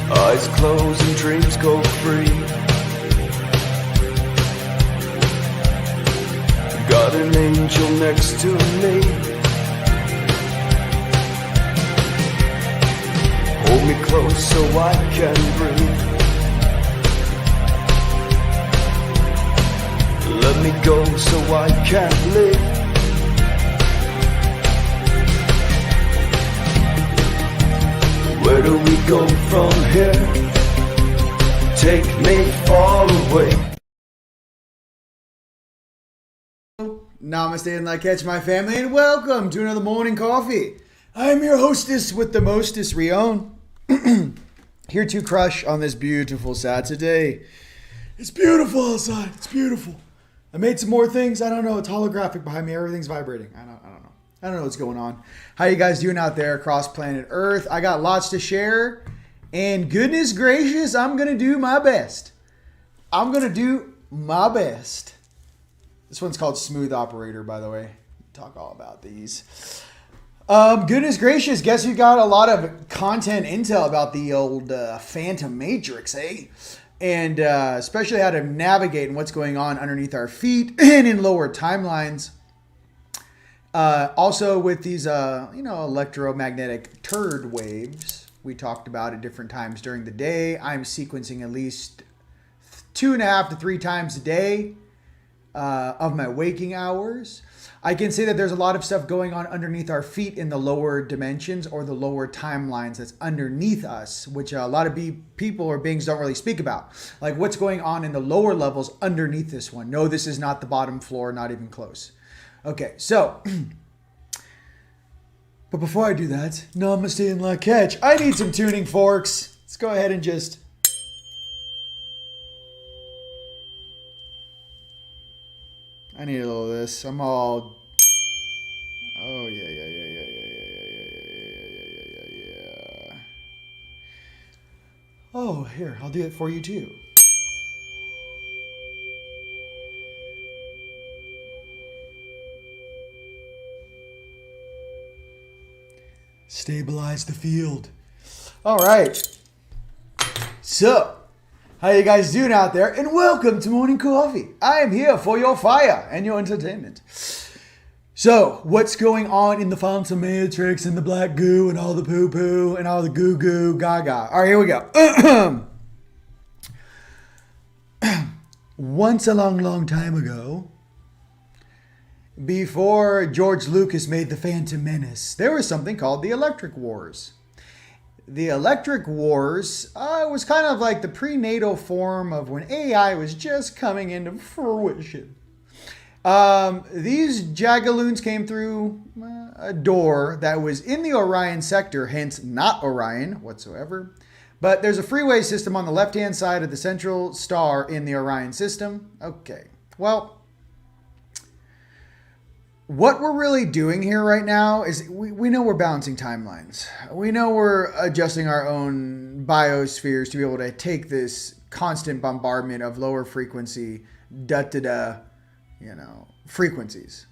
Eyes closed and dreams go free. Got an angel next to me. Hold me close so I can breathe. Let me go so I can live. Where do we go from here? Take me far away. Namaste and like catch my family, and welcome to another morning coffee. I am your hostess with the mostest, Rion. Here to crush on this beautiful Saturday. It's beautiful outside. It's beautiful. I made some more things. I don't know. It's holographic behind me. Everything's vibrating. I don't know. I don't know what's going on. How you guys doing out there across planet Earth? I got lots to share. And goodness gracious, I'm going to do my best. I'm going to do my best. This one's called Smooth Operator, by the way. Talk all about these. Goodness gracious, guess we got a lot of content intel about the old Phantom Matrix, eh? And especially how to navigate and what's going on underneath our feet and in lower timelines. Also with these, electromagnetic turd waves we talked about at different times during the day. I'm sequencing at least 2.5 to 3 times a day of my waking hours. I can say that there's a lot of stuff going on underneath our feet in the lower dimensions or the lower timelines that's underneath us, which a lot of people or beings don't really speak about. Like what's going on in the lower levels underneath this one. No, this is not the bottom floor, not even close. Okay, so, but before I do that, namaste and la catch. I need some tuning forks. Let's go ahead and just... I need a little of this. I'm all... Oh, yeah. Oh, here, I'll do it for you too. Stabilize the field. All right. So, how you guys doing out there? And welcome to Morning Coffee. I am here for your fire and your entertainment. So, what's going on in the Phantom Matrix and the black goo and all the poo-poo and all the goo-goo gaga? All right, here we go. Once a long time ago, before George Lucas made The Phantom Menace, there was something called the Electric Wars. The Electric Wars was kind of like the prenatal form of when AI was just coming into fruition. These jagaloons came through a door that was in the Orion sector, hence not Orion whatsoever. But there's a freeway system on the left-hand side of the central star in the Orion system. Okay, well, what we're really doing here right now is we know we're balancing timelines. We know we're adjusting our own biospheres to be able to take this constant bombardment of lower frequency, frequencies,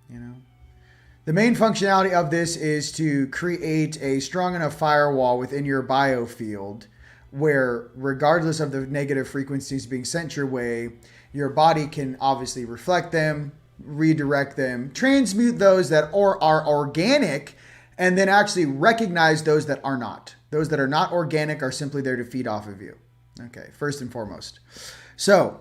The main functionality of this is to create a strong enough firewall within your biofield where, regardless of the negative frequencies being sent your way, your body can obviously reflect them, redirect them, transmute those that are organic, and then actually recognize those that are not. Those that are not organic are simply there to feed off of you. Okay, first and foremost. So,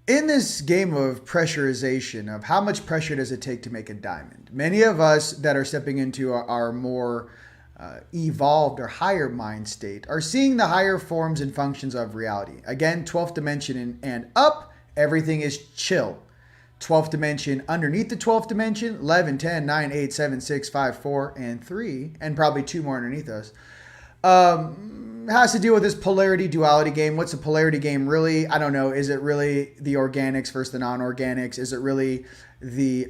in this game of pressurization, of how much pressure does it take to make a diamond, many of us that are stepping into our more evolved or higher mind state are seeing the higher forms and functions of reality. Again, 12th dimension and up, everything is chill. 12th dimension, underneath the 12th dimension, 11, 10, 9, 8, 7, 6, 5, 4, and 3, and probably 2 more underneath us, has to deal with this polarity duality game. What's a polarity game really? I don't know. Is it really the organics versus the non-organics? Is it really the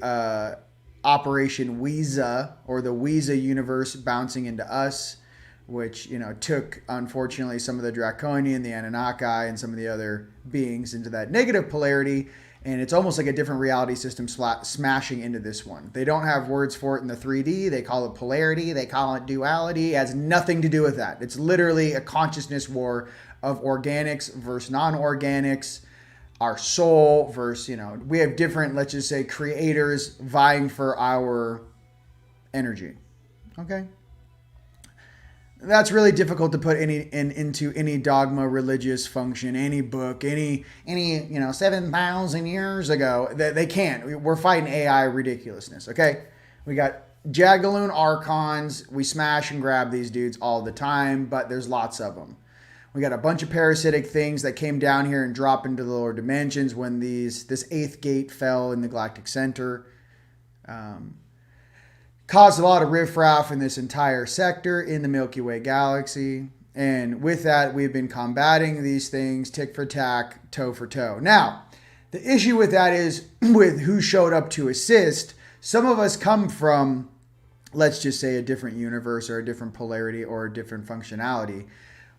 Operation Weeza or the Weeza universe bouncing into us, which, took, unfortunately, some of the Draconian, the Anunnaki, and some of the other beings into that negative polarity? And it's almost like a different reality system smashing into this one. They don't have words for it in the 3D. They call it polarity. They call it duality. It has nothing to do with that. It's literally a consciousness war of organics versus non-organics, our soul versus, we have different, let's just say, creators vying for our energy. Okay? That's really difficult to put into any dogma, religious function, any book, any 7,000 years ago. They can't. We're fighting AI ridiculousness. Okay, we got Jagaloon Archons. We smash and grab these dudes all the time, but there's lots of them. We got a bunch of parasitic things that came down here and dropped into the lower dimensions when this eighth gate fell in the Galactic Center. Caused a lot of riffraff in this entire sector in the Milky Way galaxy. And with that, we've been combating these things tick for tack, toe for toe. Now, the issue with that is with who showed up to assist. Some of us come from, let's just say, a different universe or a different polarity or a different functionality.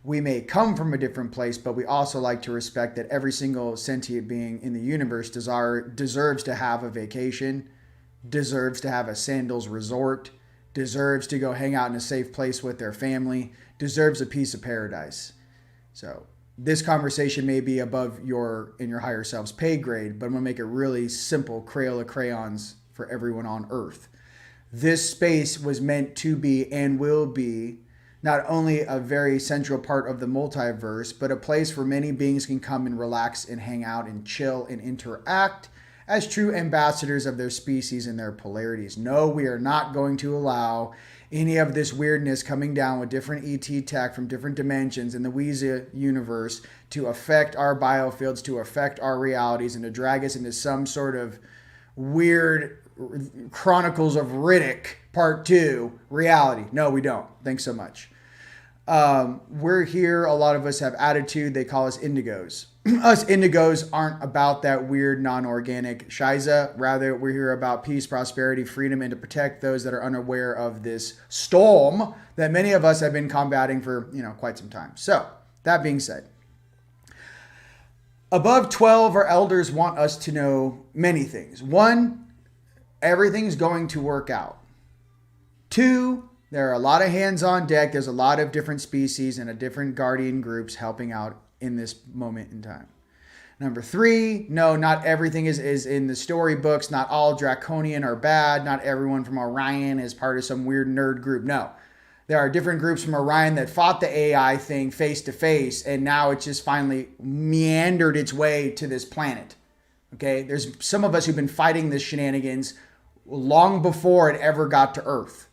We may come from a different place, but we also like to respect that every single sentient being in the universe deserves to have a vacation, deserves to have a sandals resort, deserves to go hang out in a safe place with their family, deserves a piece of paradise. So this conversation may be above in your higher self's pay grade, but I'm going to make it really simple, Crayola crayons for everyone on Earth. This space was meant to be and will be not only a very central part of the multiverse, but a place where many beings can come and relax and hang out and chill and interact as true ambassadors of their species and their polarities. No, we are not going to allow any of this weirdness coming down with different ET tech from different dimensions in the Weezer universe to affect our biofields, to affect our realities, and to drag us into some sort of weird Chronicles of Riddick Part 2 reality. No, we don't. Thanks so much. We're here. A lot of us have attitude. They call us indigos. Us indigos aren't about that weird non-organic shiza. Rather, we're here about peace, prosperity, freedom, and to protect those that are unaware of this storm that many of us have been combating for, quite some time. So, that being said, above 12, our elders want us to know many things. 1, everything's going to work out. 2, there are a lot of hands on deck. There's a lot of different species and different guardian groups helping out in this moment in time. Number 3, no, not everything is in the storybooks. Not all Draconian are bad. Not everyone from Orion is part of some weird nerd group. No, there are different groups from Orion that fought the AI thing face to face, and now it's just finally meandered its way to this planet. Okay, there's some of us who've been fighting this shenanigans long before it ever got to Earth.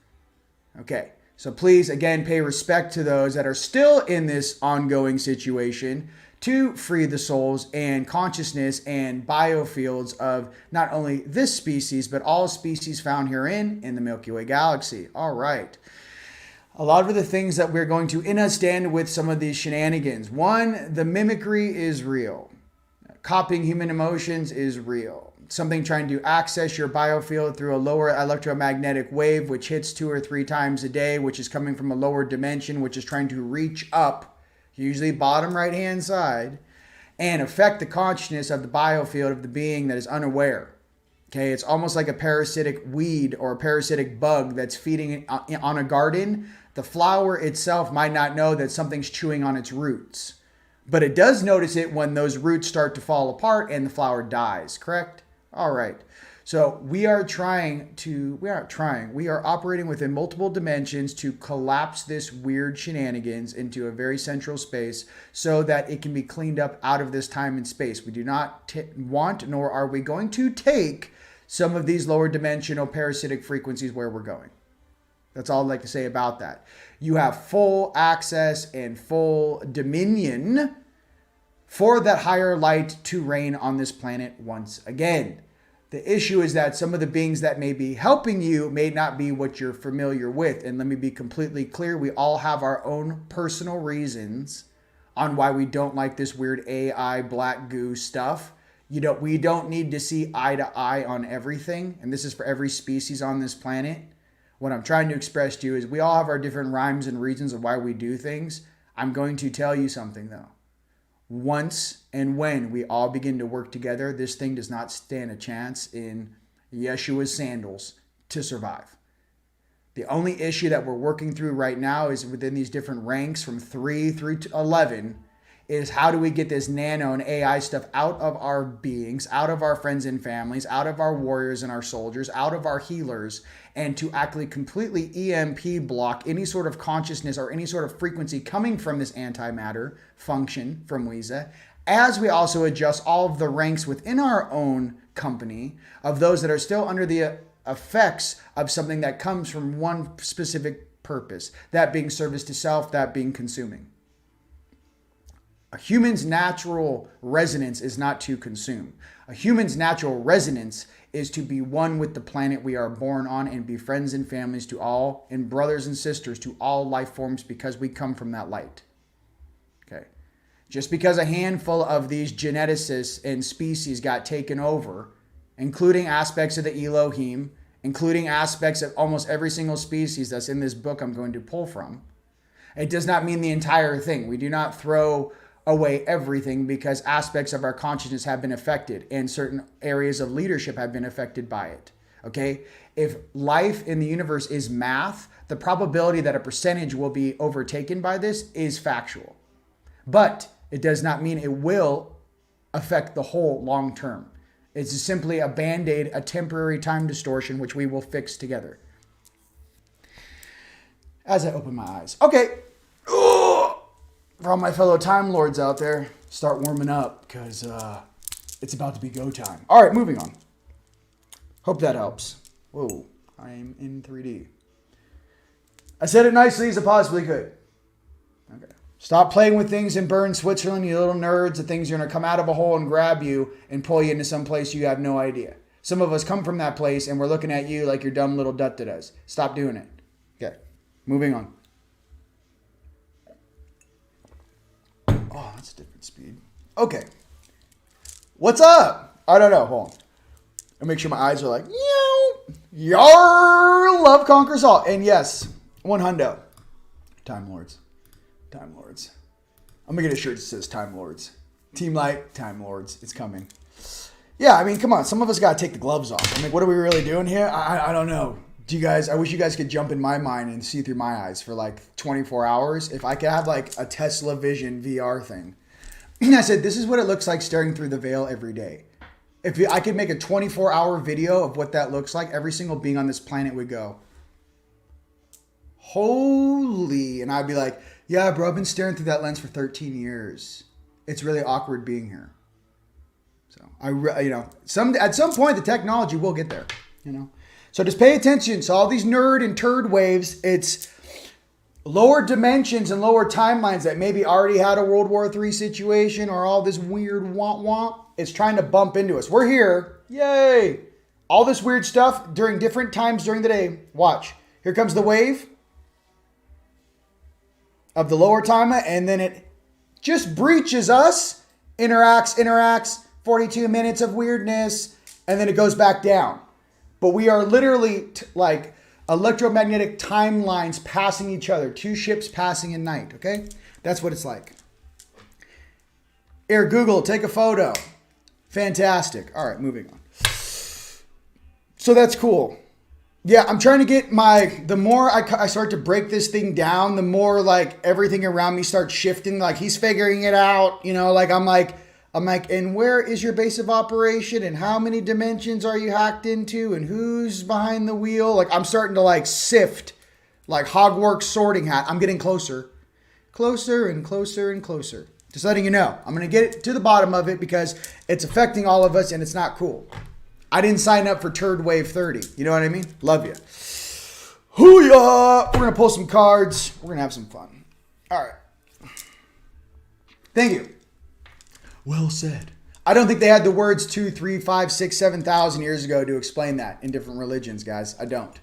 Okay, so please, again, pay respect to those that are still in this ongoing situation to free the souls and consciousness and biofields of not only this species, but all species found herein in the Milky Way galaxy. All right. A lot of the things that we're going to understand with some of these shenanigans. 1, the mimicry is real. Copying human emotions is real. Something trying to access your biofield through a lower electromagnetic wave, which hits 2 or 3 times a day, which is coming from a lower dimension, which is trying to reach up, usually bottom right-hand side, and affect the consciousness of the biofield of the being that is unaware. Okay, it's almost like a parasitic weed or a parasitic bug that's feeding on a garden. The flower itself might not know that something's chewing on its roots, but it does notice it when those roots start to fall apart and the flower dies, correct? All right. So we are operating within multiple dimensions to collapse this weird shenanigans into a very central space so that it can be cleaned up out of this time and space. We do not want, nor are we going to take some of these lower dimensional parasitic frequencies where we're going. That's all I'd like to say about that. You have full access and full dominion for that higher light to reign on this planet once again. The issue is that some of the beings that may be helping you may not be what you're familiar with. And let me be completely clear. We all have our own personal reasons on why we don't like this weird AI black goo stuff. We don't need to see eye to eye on everything. And this is for every species on this planet. What I'm trying to express to you is we all have our different rhymes and reasons of why we do things. I'm going to tell you something though. once and when we all begin to work together, this thing does not stand a chance in Yeshua's sandals to survive. The only issue that we're working through right now is within these different ranks from 3 through to 11 is how do we get this nano and AI stuff out of our beings, out of our friends and families, out of our warriors and our soldiers, out of our healers, and to actually completely EMP block any sort of consciousness or any sort of frequency coming from this antimatter function from Wiza, as we also adjust all of the ranks within our own company of those that are still under the effects of something that comes from one specific purpose, that being service to self, that being consuming. A human's natural resonance is not to consume. A human's natural resonance is to be one with the planet we are born on and be friends and families to all and brothers and sisters to all life forms because we come from that light. Okay. Just because a handful of these geneticists and species got taken over, including aspects of the Elohim, including aspects of almost every single species that's in this book I'm going to pull from, it does not mean the entire thing. We do not throw away everything because aspects of our consciousness have been affected and certain areas of leadership have been affected by it. Okay? If life in the universe is math, the probability that a percentage will be overtaken by this is factual. But it does not mean it will affect the whole long term. It's simply a band-aid, a temporary time distortion, which we will fix together. As I open my eyes. Okay. For all my fellow Time Lords out there, start warming up because it's about to be go time. All right, moving on. Hope that helps. Whoa, I'm in 3D. I said it nicely as I possibly could. Okay. Stop playing with things in Bern, Switzerland, you little nerds. The things are going to come out of a hole and grab you and pull you into some place you have no idea. Some of us come from that place and we're looking at you like your dumb little dutta does. Stop doing it. Okay, moving on. Oh, that's a different speed. Okay. What's up? I don't know. Hold on. I'll make sure my eyes are like, yar, love conquers all. And yes, 100. Time Lords. Time Lords. I'm going to get a shirt that says Time Lords. Team Light, Time Lords. It's coming. Yeah, I mean, come on. Some of us got to take the gloves off. I mean, what are we really doing here? I don't know. Do you guys, I wish you guys could jump in my mind and see through my eyes for like 24 hours. If I could have like a Tesla Vision VR thing. I said, this is what it looks like staring through the veil every day. If I could make a 24-hour video of what that looks like, every single being on this planet would go, holy. And I'd be like, yeah, bro, I've been staring through that lens for 13 years. It's really awkward being here. So at some point the technology will get there, So just pay attention. So all these nerd and turd waves, it's lower dimensions and lower timelines that maybe already had a World War III situation or all this weird womp. It's trying to bump into us. We're here. Yay. All this weird stuff during different times during the day. Watch. Here comes the wave of the lower timeline, and then it just breaches us, interacts, 42 minutes of weirdness, and then it goes back down. But we are literally like electromagnetic timelines passing each other. Two ships passing in night, okay? That's what it's like. Here, Google, take a photo. Fantastic. All right, moving on. So that's cool. Yeah, I'm trying to get the more I start to break this thing down, the more like everything around me starts shifting. Like he's figuring it out, like I'm like, and where is your base of operation? And how many dimensions are you hacked into? And who's behind the wheel? Like I'm starting to like sift like Hogwarts sorting hat. I'm getting closer and closer and closer. Just letting you know. I'm going to get to the bottom of it because it's affecting all of us and it's not cool. I didn't sign up for Turd Wave 30. You know what I mean? Love you. Hoo-yah! We're going to pull some cards. We're going to have some fun. All right. Thank you. Well said. I don't think they had the words 2, 3, 5, 6, 7,000 years ago to explain that in different religions, guys. I don't.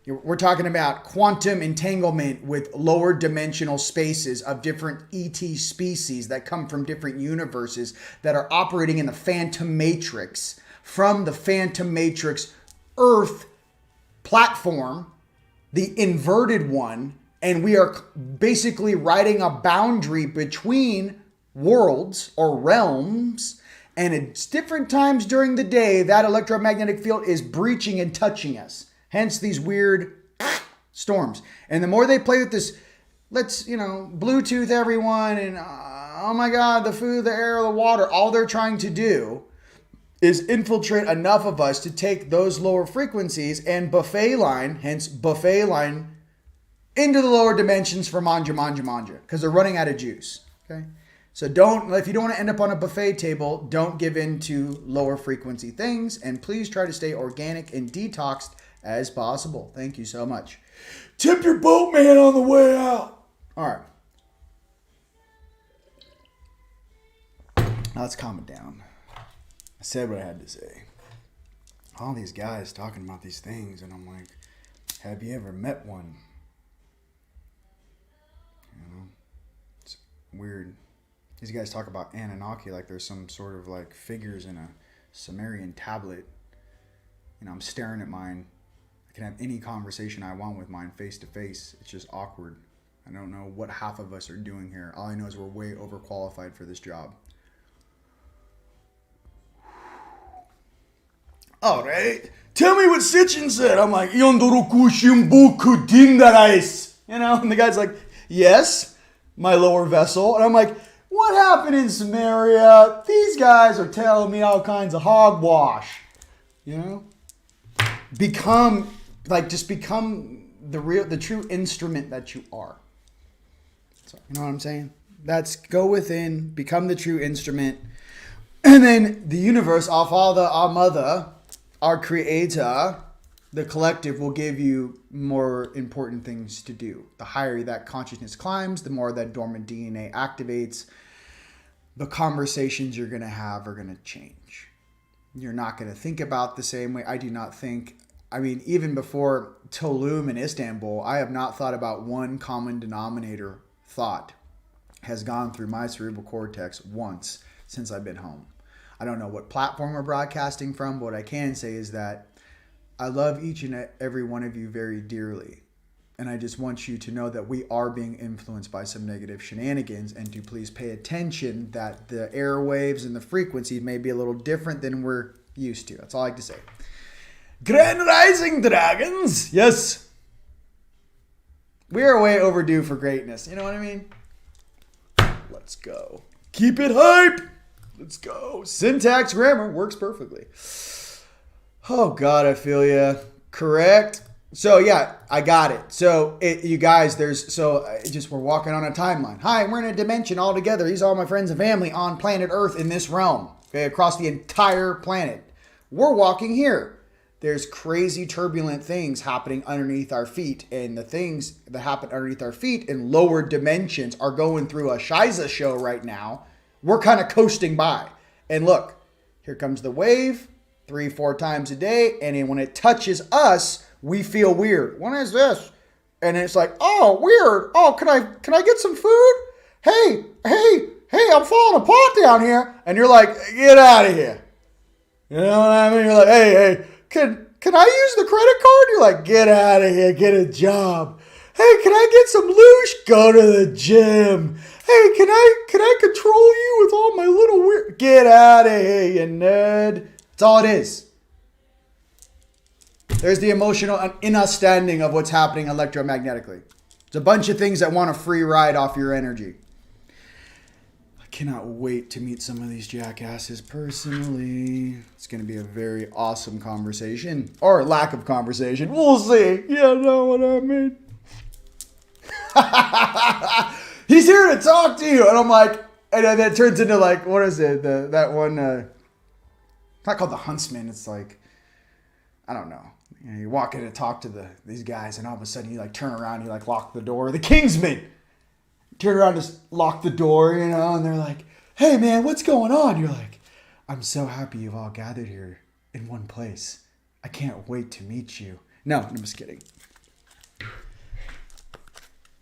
We're talking about quantum entanglement with lower dimensional spaces of different ET species that come from different universes that are operating in the Phantom Matrix. From the Phantom Matrix Earth platform, the inverted one, and we are basically writing a boundary between worlds or realms, and at different times during the day, that electromagnetic field is breaching and touching us. Hence these weird storms. And the more they play with this, let's, Bluetooth everyone, and oh my God, the food, the air, the water, all they're trying to do is infiltrate enough of us to take those lower frequencies and buffet line, into the lower dimensions for manja, because they're running out of juice. Okay. So if you don't want to end up on a buffet table, don't give in to lower frequency things, and please try to stay organic and detoxed as possible. Thank you so much. Tip your boatman on the way out. All right. Now let's calm it down. I said what I had to say. All these guys talking about these things, and I'm like, have you ever met one? It's weird. These guys talk about Anunnaki like there's some sort of like figures in a Sumerian tablet. I'm staring at mine. I can have any conversation I want with mine face to face. It's just awkward. I don't know what half of us are doing here. All I know is we're way overqualified for this job. All right. Tell me what Sitchin said. I'm like, and the guy's like, yes, my lower vessel. And I'm like, what happened in Samaria? These guys are telling me all kinds of hogwash. Become the true instrument that you are. So, you know what I'm saying? That's go within, become the true instrument. And then the universe, our Father, our Mother, our Creator, the collective will give you more important things to do. The higher that consciousness climbs, the more that dormant DNA activates. The conversations you're going to have are going to change. You're not going to think about the same way. I do not think, even before Tulum in Istanbul, I have not thought about one common denominator thought has gone through my cerebral cortex once since I've been home. I don't know what platform we're broadcasting from, but what I can say is that I love each and every one of you very dearly. And I just want you to know that we are being influenced by some negative shenanigans, and to please pay attention that the airwaves and the frequency may be a little different than we're used to. That's all I like to say. Grand Rising Dragons! Yes. We are way overdue for greatness. You know what I mean? Let's go. Keep it hype! Let's go. Syntax grammar works perfectly. Oh, God, I feel ya. Correct. So, yeah, I got it. So, you guys, we're walking on a timeline. Hi, we're in a dimension all together. These are all my friends and family on planet Earth in this realm. Okay, across the entire planet. We're walking here. There's crazy turbulent things happening underneath our feet. And the things that happen underneath our feet in lower dimensions are going through a Shiza show right now. We're kind of coasting by. And look, here comes the wave 3-4 times a day. And then when it touches us, we feel weird. What is this? And it's like, oh, weird. Oh, can I get some food? Hey, I'm falling apart down here. And you're like, get out of here. You know what I mean? You're like, hey, can I use the credit card? You're like, get out of here, get a job. Hey, can I get some loosh? Go to the gym. Hey, can I control you with all my little weird? Get out of here, you nerd. That's all it is. There's the emotional understanding of what's happening electromagnetically. It's a bunch of things that want a free ride off your energy. I cannot wait to meet some of these jackasses personally. It's going to be a very awesome conversation. Or lack of conversation. We'll see. You know what I mean? He's here to talk to you. And I'm like, and then it turns into like, what is it? That one, it's not called the Huntsman. It's like, I don't know. You walk in and talk to these guys, and all of a sudden you like turn around, you like lock the door. The Kingsman turn around, just lock the door, and they're like, "Hey man, what's going on?" You're like, "I'm so happy you've all gathered here in one place. I can't wait to meet you." No, I'm just kidding.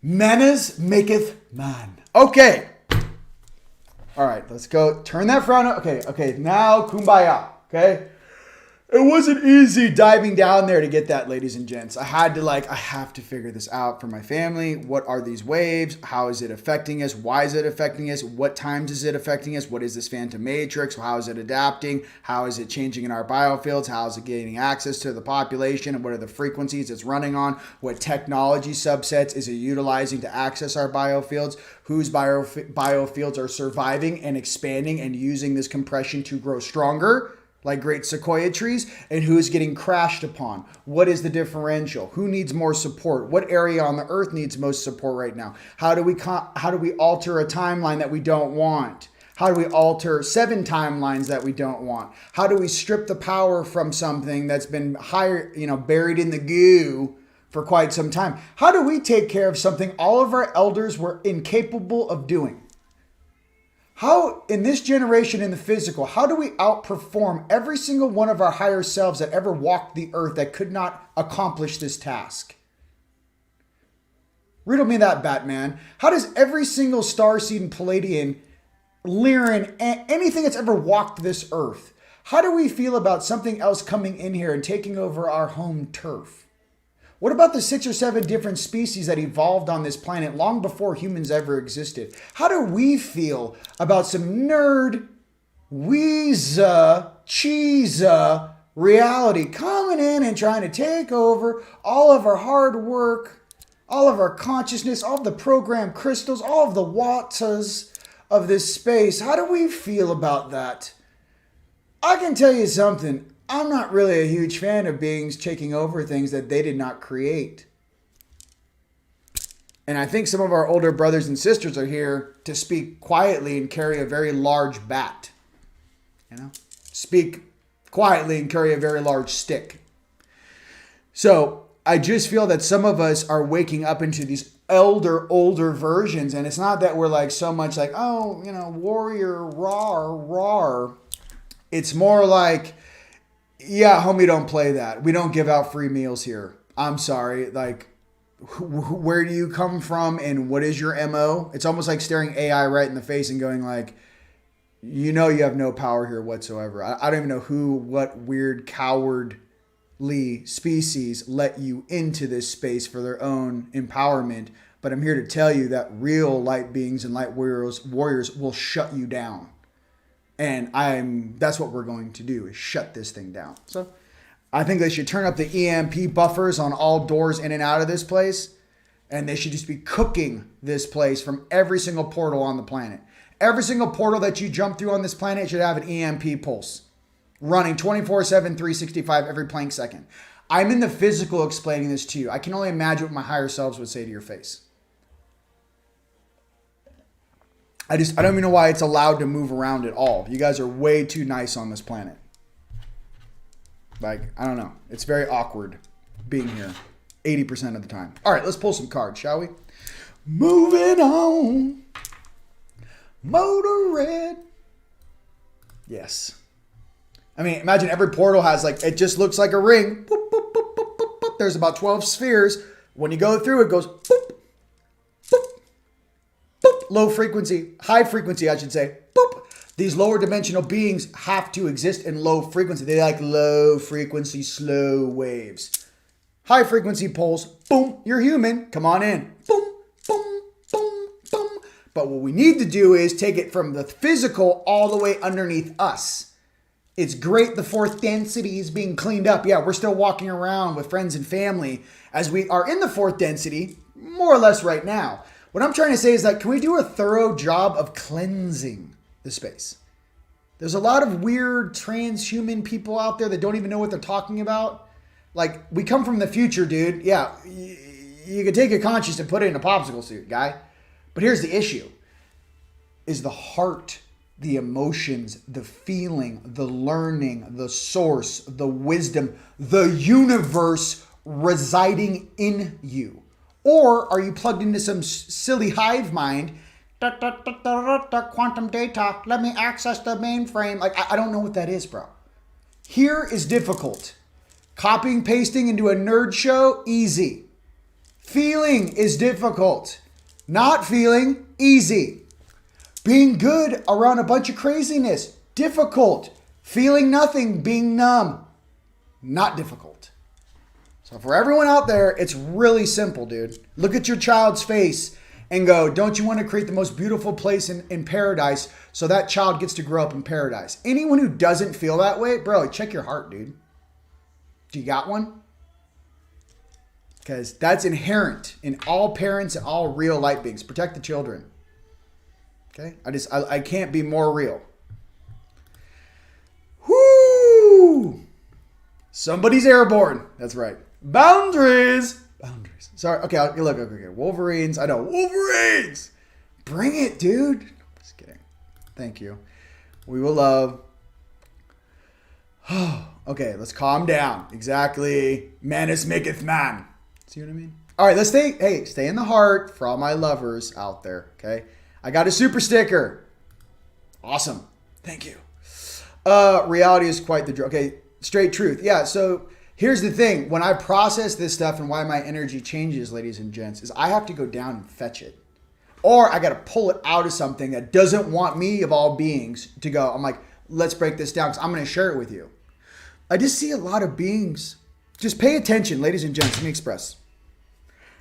Manners maketh man. Okay. All right, let's go. Turn that frown up. Okay. Now, kumbaya. Okay. It wasn't easy diving down there to get that, ladies and gents. I have to figure this out for my family. What are these waves? How is it affecting us? Why is it affecting us? What times is it affecting us? What is this phantom matrix? How is it adapting? How is it changing in our biofields? How is it gaining access to the population? And what are the frequencies it's running on? What technology subsets is it utilizing to access our biofields? Whose biofields are surviving and expanding and using this compression to grow stronger, like great sequoia trees, and who's getting crashed upon? What is the differential? Who needs more support? What area on the earth needs most support right now? How do we alter a timeline that we don't want? How do we alter 7 timelines that we don't want? How do we strip the power from something that's been buried in the goo for quite some time? How do we take care of something all of our elders were incapable of doing? How, in this generation in the physical, how do we outperform every single one of our higher selves that ever walked the earth that could not accomplish this task? Riddle me that, Batman. How does every single starseed and Palladian, Lyran, anything that's ever walked this earth, how do we feel about something else coming in here and taking over our home turf? What about the 6 or 7 different species that evolved on this planet long before humans ever existed? How do we feel about some nerd, cheesa reality coming in and trying to take over all of our hard work, all of our consciousness, all of the programmed crystals, all of the wattas of this space? How do we feel about that? I can tell you something. I'm not really a huge fan of beings taking over things that they did not create. And I think some of our older brothers and sisters are here to speak quietly and carry a very large bat. Speak quietly and carry a very large stick. So I just feel that some of us are waking up into these older versions. And it's not that we're like so much like, warrior, rawr. It's more like, yeah, homie, don't play that. We don't give out free meals here. I'm sorry. Like, where do you come from and what is your MO? It's almost like staring AI right in the face and going like, you have no power here whatsoever. I don't even know what weird cowardly species let you into this space for their own empowerment. But I'm here to tell you that real light beings and light warriors will shut you down. And that's what we're going to do, is shut this thing down. So I think they should turn up the EMP buffers on all doors in and out of this place. And they should just be cooking this place from every single portal on the planet. Every single portal that you jump through on this planet should have an EMP pulse running 24/7, 365 every plank second. I'm in the physical explaining this to you. I can only imagine what my higher selves would say to your face. I don't even know why it's allowed to move around at all. You guys are way too nice on this planet. Like, I don't know. It's very awkward being here 80% of the time. All right, let's pull some cards, shall we? Moving on. Motor red. Yes. I mean, imagine every portal has it just looks like a ring. Boop, boop, boop, boop, boop, boop. There's about 12 spheres. When you go through, it goes boop. Low frequency, high frequency, I should say. Boop. These lower dimensional beings have to exist in low frequency. They like low frequency, slow waves. High frequency pulse, boom, you're human. Come on in. Boom, boom, boom, boom. But what we need to do is take it from the physical all the way underneath us. It's great the 4th density is being cleaned up. Yeah, we're still walking around with friends and family as we are in the 4th density, more or less right now. What I'm trying to say is that, can we do a thorough job of cleansing the space? There's a lot of weird transhuman people out there that don't even know what they're talking about. Like, we come from the future, dude. Yeah, you can take your conscience and put it in a popsicle suit, guy. But here's the issue. Is the heart, the emotions, the feeling, the learning, the source, the wisdom, the universe residing in you? Or are you plugged into some silly hive mind? Quantum data. Let me access the mainframe. Like, I don't know what that is, bro. Here is difficult. Copying, pasting into a nerd show, easy. Feeling is difficult. Not feeling, easy. Being good around a bunch of craziness, difficult. Feeling nothing, being numb, not difficult. So for everyone out there, it's really simple, dude. Look at your child's face and go, don't you want to create the most beautiful place in paradise so that child gets to grow up in paradise? Anyone who doesn't feel that way, bro, check your heart, dude. Do you got one? Because that's inherent in all parents and all real light beings. Protect the children. Okay? I can't be more real. Whoo! Somebody's airborne. That's right. Boundaries. Boundaries. Sorry. Okay. Look. Okay. Wolverines. I know. Wolverines. Bring it, dude. Just kidding. Thank you. We will love. Okay. Let's calm down. Exactly. Manus maketh man. See what I mean? All right. Let's stay in the heart for all my lovers out there. Okay. I got a super sticker. Awesome. Thank you. Reality is quite the drug. Okay. Straight truth. Yeah. So here's the thing. When I process this stuff and why my energy changes, ladies and gents, is I have to go down and fetch it. Or I got to pull it out of something that doesn't want me, of all beings, to go. I'm like, let's break this down because I'm going to share it with you. I just see a lot of beings. Just pay attention, ladies and gents. Let me express.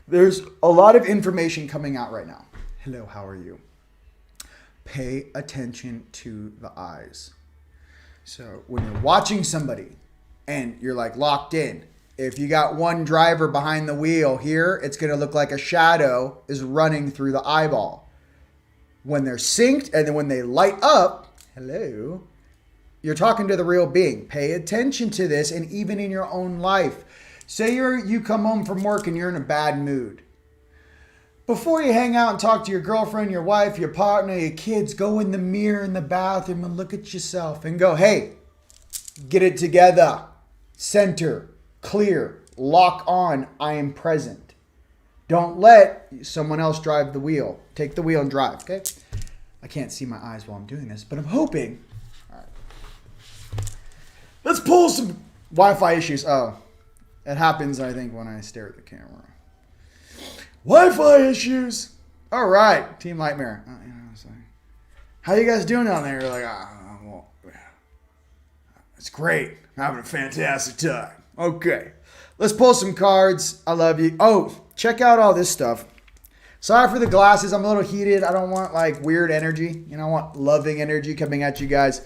There's a lot of information coming out right now. Hello, how are you? Pay attention to the eyes. So when you're watching somebody and you're like locked in, if you got one driver behind the wheel here, it's going to look like a shadow is running through the eyeball. When they're synced and then when they light up, hello, you're talking to the real being. Pay attention to this, and even in your own life. Say you come home from work and you're in a bad mood. Before you hang out and talk to your girlfriend, your wife, your partner, your kids, go in the mirror in the bathroom and look at yourself and go, hey, get it together. Center, clear, lock on, I am present. Don't let someone else drive the wheel. Take the wheel and drive, okay? I can't see my eyes while I'm doing this, but I'm hoping. All right. Let's pull some Wi-Fi issues. Oh, it happens, I think, when I stare at the camera. Wi-Fi issues. All right, Team Nightmare. How you guys doing down there? You're like, well, it's great. I'm having a fantastic time. Okay, let's pull some cards. I love you. Oh, check out all this stuff. Sorry for the glasses. I'm a little heated. I don't want like weird energy. I want loving energy coming at you guys.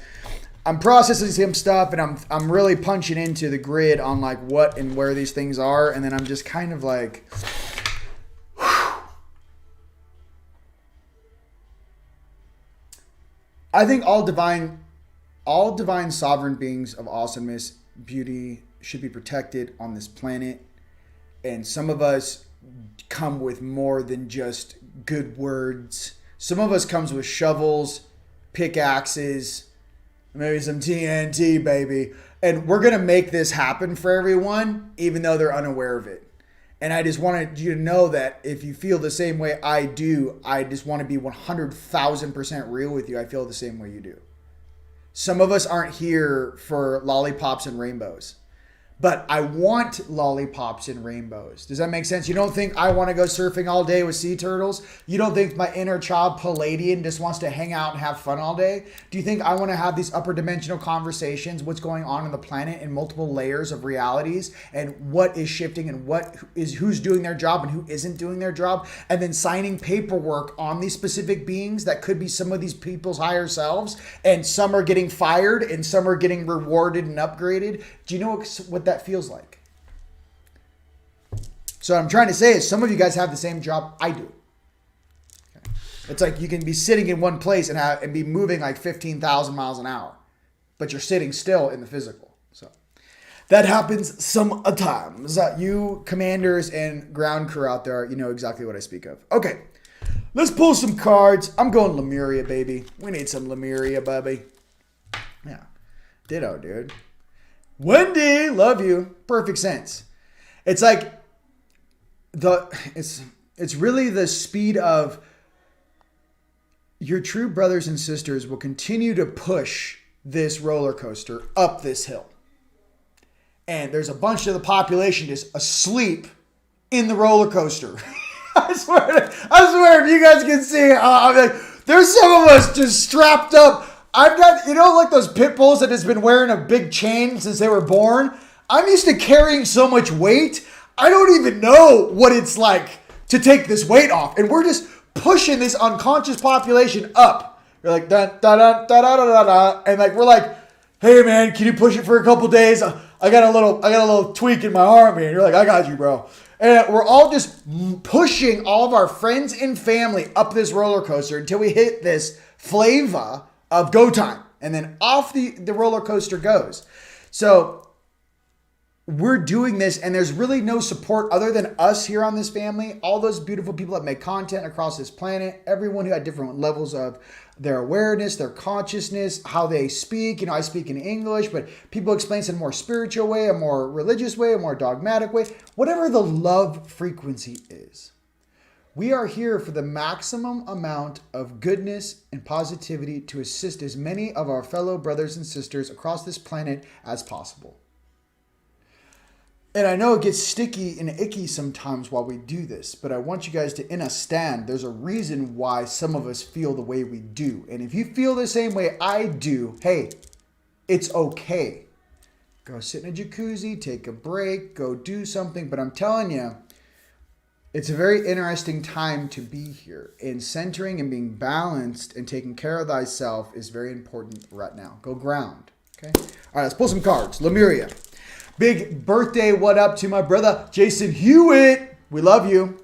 I'm processing some stuff, and I'm really punching into the grid on like what and where these things are, and then I'm just kind of like. I think all divine sovereign beings of awesomeness, beauty should be protected on this planet. And some of us come with more than just good words. Some of us comes with shovels, pickaxes, maybe some TNT, baby. And we're going to make this happen for everyone, even though they're unaware of it. And I just wanted you to know that if you feel the same way I do, I just want to be 100,000% real with you. I feel the same way you do. Some of us aren't here for lollipops and rainbows. But I want lollipops and rainbows. Does that make sense? You don't think I want to go surfing all day with sea turtles? You don't think my inner child Palladian just wants to hang out and have fun all day? Do you think I want to have these upper dimensional conversations, what's going on the planet in multiple layers of realities, and what is shifting and who's doing their job and who isn't doing their job, and then signing paperwork on these specific beings that could be some of these people's higher selves, and some are getting fired and some are getting rewarded and upgraded? Do you know what that feels like? So what I'm trying to say is some of you guys have the same job I do. Okay. It's like you can be sitting in one place and be moving like 15,000 miles an hour, but you're sitting still in the physical. So that happens sometimes. You commanders and ground crew out there, you know exactly what I speak of. Okay, let's pull some cards. I'm going Lemuria, baby. We need some Lemuria, baby. Yeah, ditto, dude. Wendy, love you. Perfect sense. It's like it's really the speed of your true brothers and sisters will continue to push this roller coaster up this hill. And there's a bunch of the population just asleep in the roller coaster. I swear, if you guys can see, I'm like, there's some of us just strapped up. I've got, like those pit bulls that has been wearing a big chain since they were born. I'm used to carrying so much weight. I don't even know what it's like to take this weight off. And we're just pushing this unconscious population up. We're like, da, da, da, da, da, da, da. And like, we're like, hey man, can you push it for a couple days? I got a little tweak in my arm, man. You're like, I got you, bro. And we're all just pushing all of our friends and family up this roller coaster until we hit this flavor of go time. And then off the roller coaster goes. So we're doing this, and there's really no support other than us here on this family. All those beautiful people that make content across this planet, everyone who had different levels of their awareness, their consciousness, how they speak. I speak in English, but people explain it in a more spiritual way, a more religious way, a more dogmatic way, whatever the love frequency is. We are here for the maximum amount of goodness and positivity to assist as many of our fellow brothers and sisters across this planet as possible. And I know it gets sticky and icky sometimes while we do this, but I want you guys to understand there's a reason why some of us feel the way we do. And if you feel the same way I do, hey, it's okay. Go sit in a jacuzzi, take a break, go do something. But I'm telling you, it's a very interesting time to be here. And centering and being balanced and taking care of thyself is very important right now. Go ground. Okay? All right, let's pull some cards. Lemuria. Big birthday, what up to my brother, Jason Hewitt. We love you.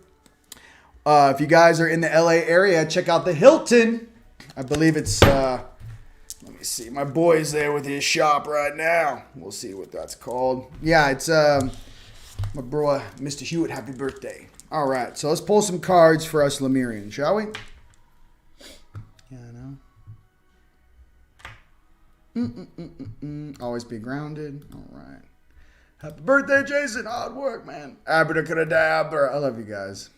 If you guys are in the LA area, check out the Hilton. I believe it's, let me see, my boy's there with his shop right now. We'll see what that's called. Yeah, it's my bro, Mr. Hewitt, happy birthday. All right, so let's pull some cards for us Lemurians, shall we? Yeah, I know. Always be grounded. All right. Happy birthday, Jason. Hard work, man. Abracadabra. I love you guys.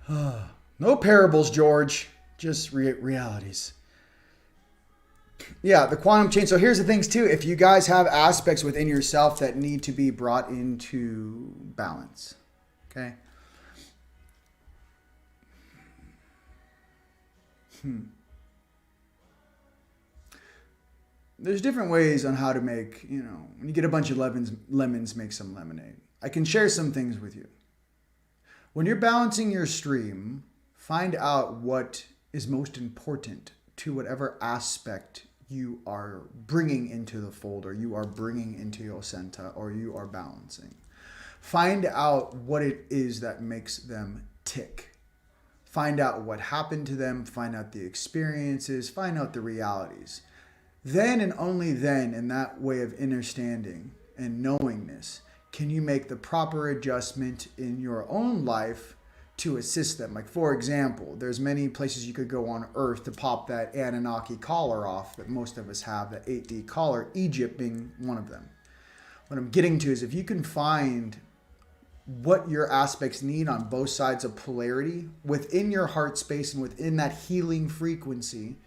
No parables, George. Just realities. Yeah, the quantum chain. So here's the things, too. If you guys have aspects within yourself that need to be brought into balance. Okay? There's different ways on how to make, when you get a bunch of lemons, make some lemonade. I can share some things with you. When you're balancing your stream, find out what is most important to whatever aspect you are bringing into the fold, or you are bringing into your center, or you are balancing. Find out what it is that makes them tick. Find out what happened to them, find out the experiences, find out the realities. Then and only then, in that way of understanding and knowingness, can you make the proper adjustment in your own life to assist them. Like, for example, there's many places you could go on Earth to pop that Anunnaki collar off that most of us have, that 8D collar, Egypt being one of them. What I'm getting to is if you can find what your aspects need on both sides of polarity within your heart space and within that healing frequency,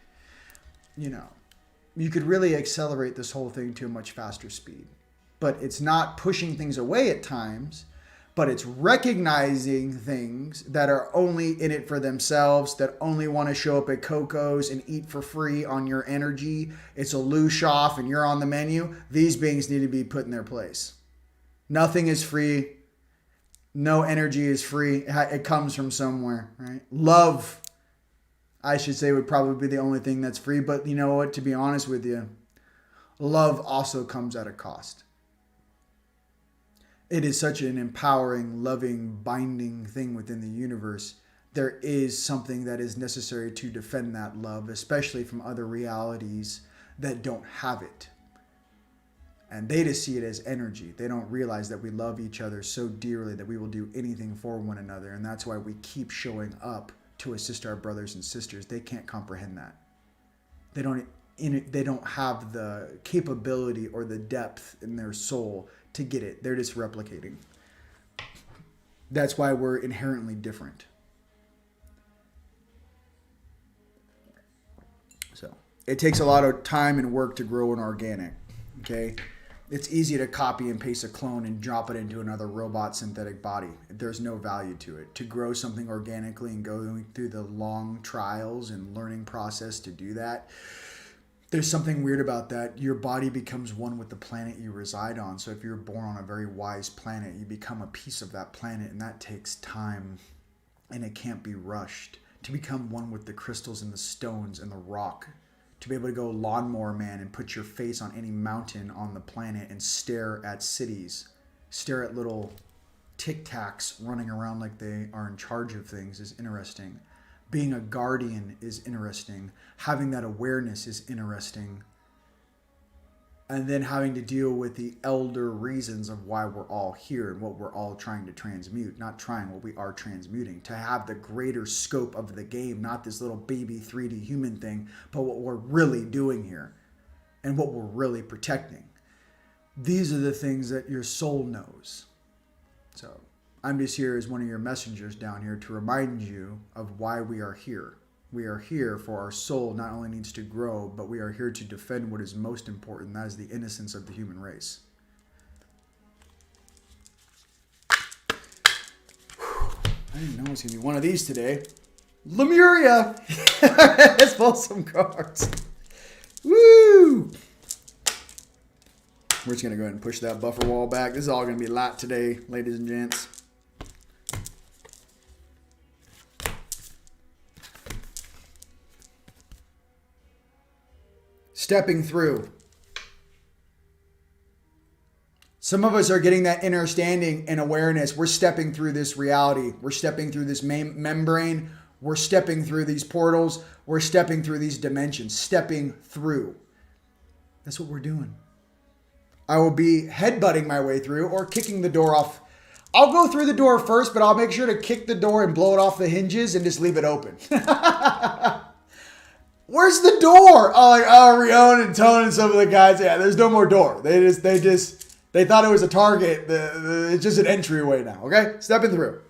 you could really accelerate this whole thing to a much faster speed. But it's not pushing things away at times, but it's recognizing things that are only in it for themselves, that only want to show up at Coco's and eat for free on your energy. It's a loosh off and you're on the menu. These beings need to be put in their place. Nothing is free. No energy is free. It comes from somewhere, right? Love, I should say, would probably be the only thing that's free. But you know what? To be honest with you, love also comes at a cost. It is such an empowering, loving, binding thing within the universe. There is something that is necessary to defend that love, especially from other realities that don't have it. And they just see it as energy. They don't realize that we love each other so dearly that we will do anything for one another. And that's why we keep showing up to assist our brothers and sisters. They can't comprehend that. They don't have the capability or the depth in their soul to get it. They're just replicating. That's why we're inherently different. So it takes a lot of time and work to grow an organic. Okay. It's easy to copy and paste a clone and drop it into another robot synthetic body. There's no value to it. To grow something organically and going through the long trials and learning process to do that, there's something weird about that. Your body becomes one with the planet you reside on. So if you're born on a very wise planet, you become a piece of that planet, and that takes time, and it can't be rushed. To become one with the crystals and the stones and the rock, to be able to go lawnmower man and put your face on any mountain on the planet and stare at cities, stare at little tic tacs running around like they are in charge of things is interesting. Being a guardian is interesting. Having that awareness is interesting. And then having to deal with the elder reasons of why we're all here and what we're all trying to transmute. Not trying, what we are transmuting. To have the greater scope of the game, not this little baby 3D human thing, but what we're really doing here and what we're really protecting. These are the things that your soul knows. So I'm just here as one of your messengers down here to remind you of why we are here. We are here for our soul not only needs to grow, but we are here to defend what is most important. That is the innocence of the human race. I didn't know it was going to be one of these today. Lemuria! Let's pull some cards. Woo! We're just going to go ahead and push that buffer wall back. This is all going to be light today, ladies and gents. Stepping through. Some of us are getting that understanding and awareness. We're stepping through this reality. We're stepping through this membrane. We're stepping through these portals. We're stepping through these dimensions. Stepping through. That's what we're doing. I will be headbutting my way through or kicking the door off. I'll go through the door first, but I'll make sure to kick the door and blow it off the hinges and just leave it open. Where's the door? Rion and Tone and some of the guys. Yeah, there's no more door. They thought it was a target. It's just an entryway now. Okay, stepping through.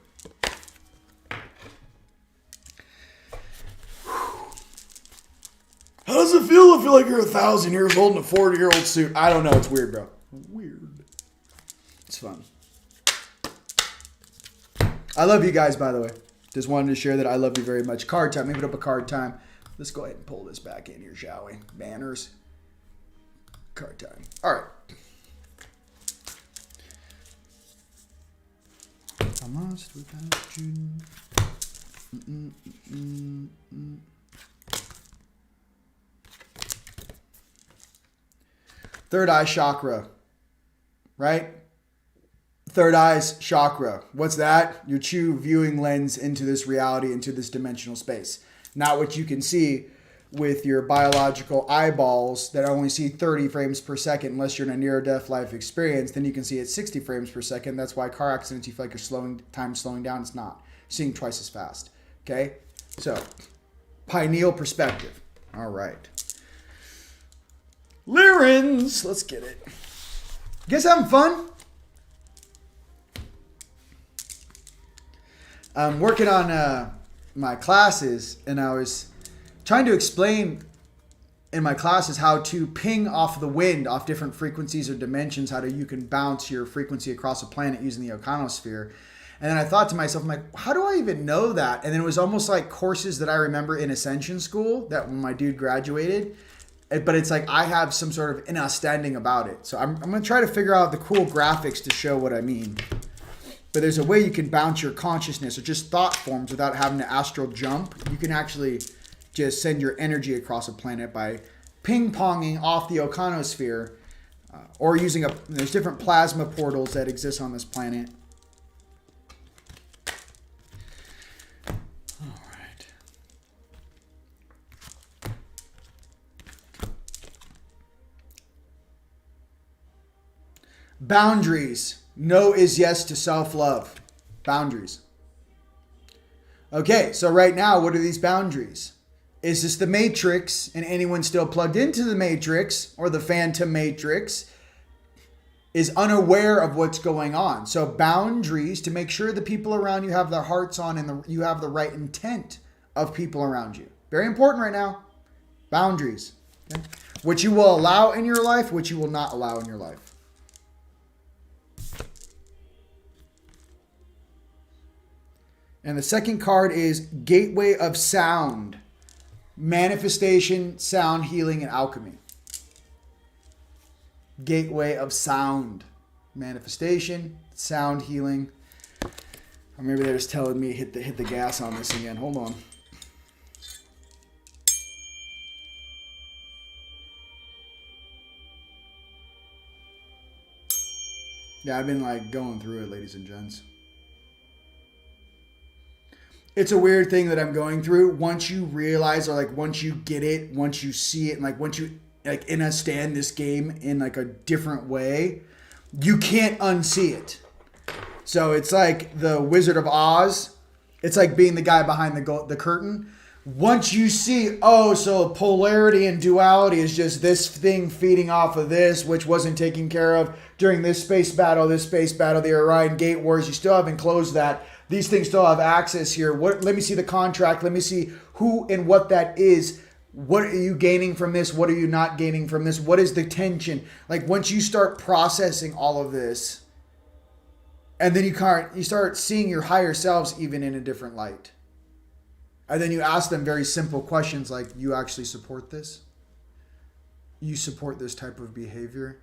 How does it feel to feel like you're 1,000 years old in a 40-year-old suit? I don't know. It's weird, bro. Weird. It's fun. I love you guys, by the way. Just wanted to share that I love you very much. Card time. Leave it up a card time. Let's go ahead and pull this back in here, shall we? Banners. Card time. All right. I'm lost without you. Third eye chakra, right? Third eye's chakra. What's that? Your true viewing lens into this reality, into this dimensional space. Not what you can see with your biological eyeballs that only see 30 frames per second unless you're in a near-death life experience. Then you can see it 60 frames per second. That's why car accidents, you feel like you're slowing down. It's not. You're seeing twice as fast. Okay? So, pineal perspective. All right. Lyrins! Let's get it. You guys having fun? I'm working on my classes, and I was trying to explain in my classes how to ping off the wind, off different frequencies or dimensions, you can bounce your frequency across a planet using the ionosphere. And then I thought to myself, I'm like, how do I even know that? And then it was almost like courses that I remember in Ascension school that when my dude graduated. But it's like I have some sort of understanding about it. So I'm going to try to figure out the cool graphics to show what I mean. But there's a way you can bounce your consciousness or just thought forms without having to astral jump. You can actually just send your energy across a planet by ping-ponging off the ionosphere or using there's different plasma portals that exist on this planet. All right. Boundaries. No is yes to self-love. Boundaries. Okay, so right now, what are these boundaries? Is this the Matrix and anyone still plugged into the Matrix or the Phantom Matrix is unaware of what's going on? So boundaries to make sure the people around you have their hearts on and you have the right intent of people around you. Very important right now. Boundaries. Okay? What you will allow in your life, what you will not allow in your life. And the second card is Gateway of Sound. Manifestation, sound, healing, and alchemy. Gateway of sound. Manifestation, sound, healing. Or maybe they're just telling me hit the gas on this again. Hold on. Yeah, I've been like going through it, ladies and gents. It's a weird thing that I'm going through. Once you realize, or like once you get it, once you see it, and like once you like understand this game in like a different way, you can't unsee it. So it's like the Wizard of Oz. It's like being the guy behind the curtain. Once you see, oh, so polarity and duality is just this thing feeding off of this, which wasn't taken care of during this space battle, the Orion Gate Wars. You still haven't closed that. These things still have access here. Let me see the contract. Let me see who and what that is. What are you gaining from this? What are you not gaining from this? What is the tension? Like once you start processing all of this, and then you start seeing your higher selves even in a different light. And then you ask them very simple questions like, you actually support this? You support this type of behavior?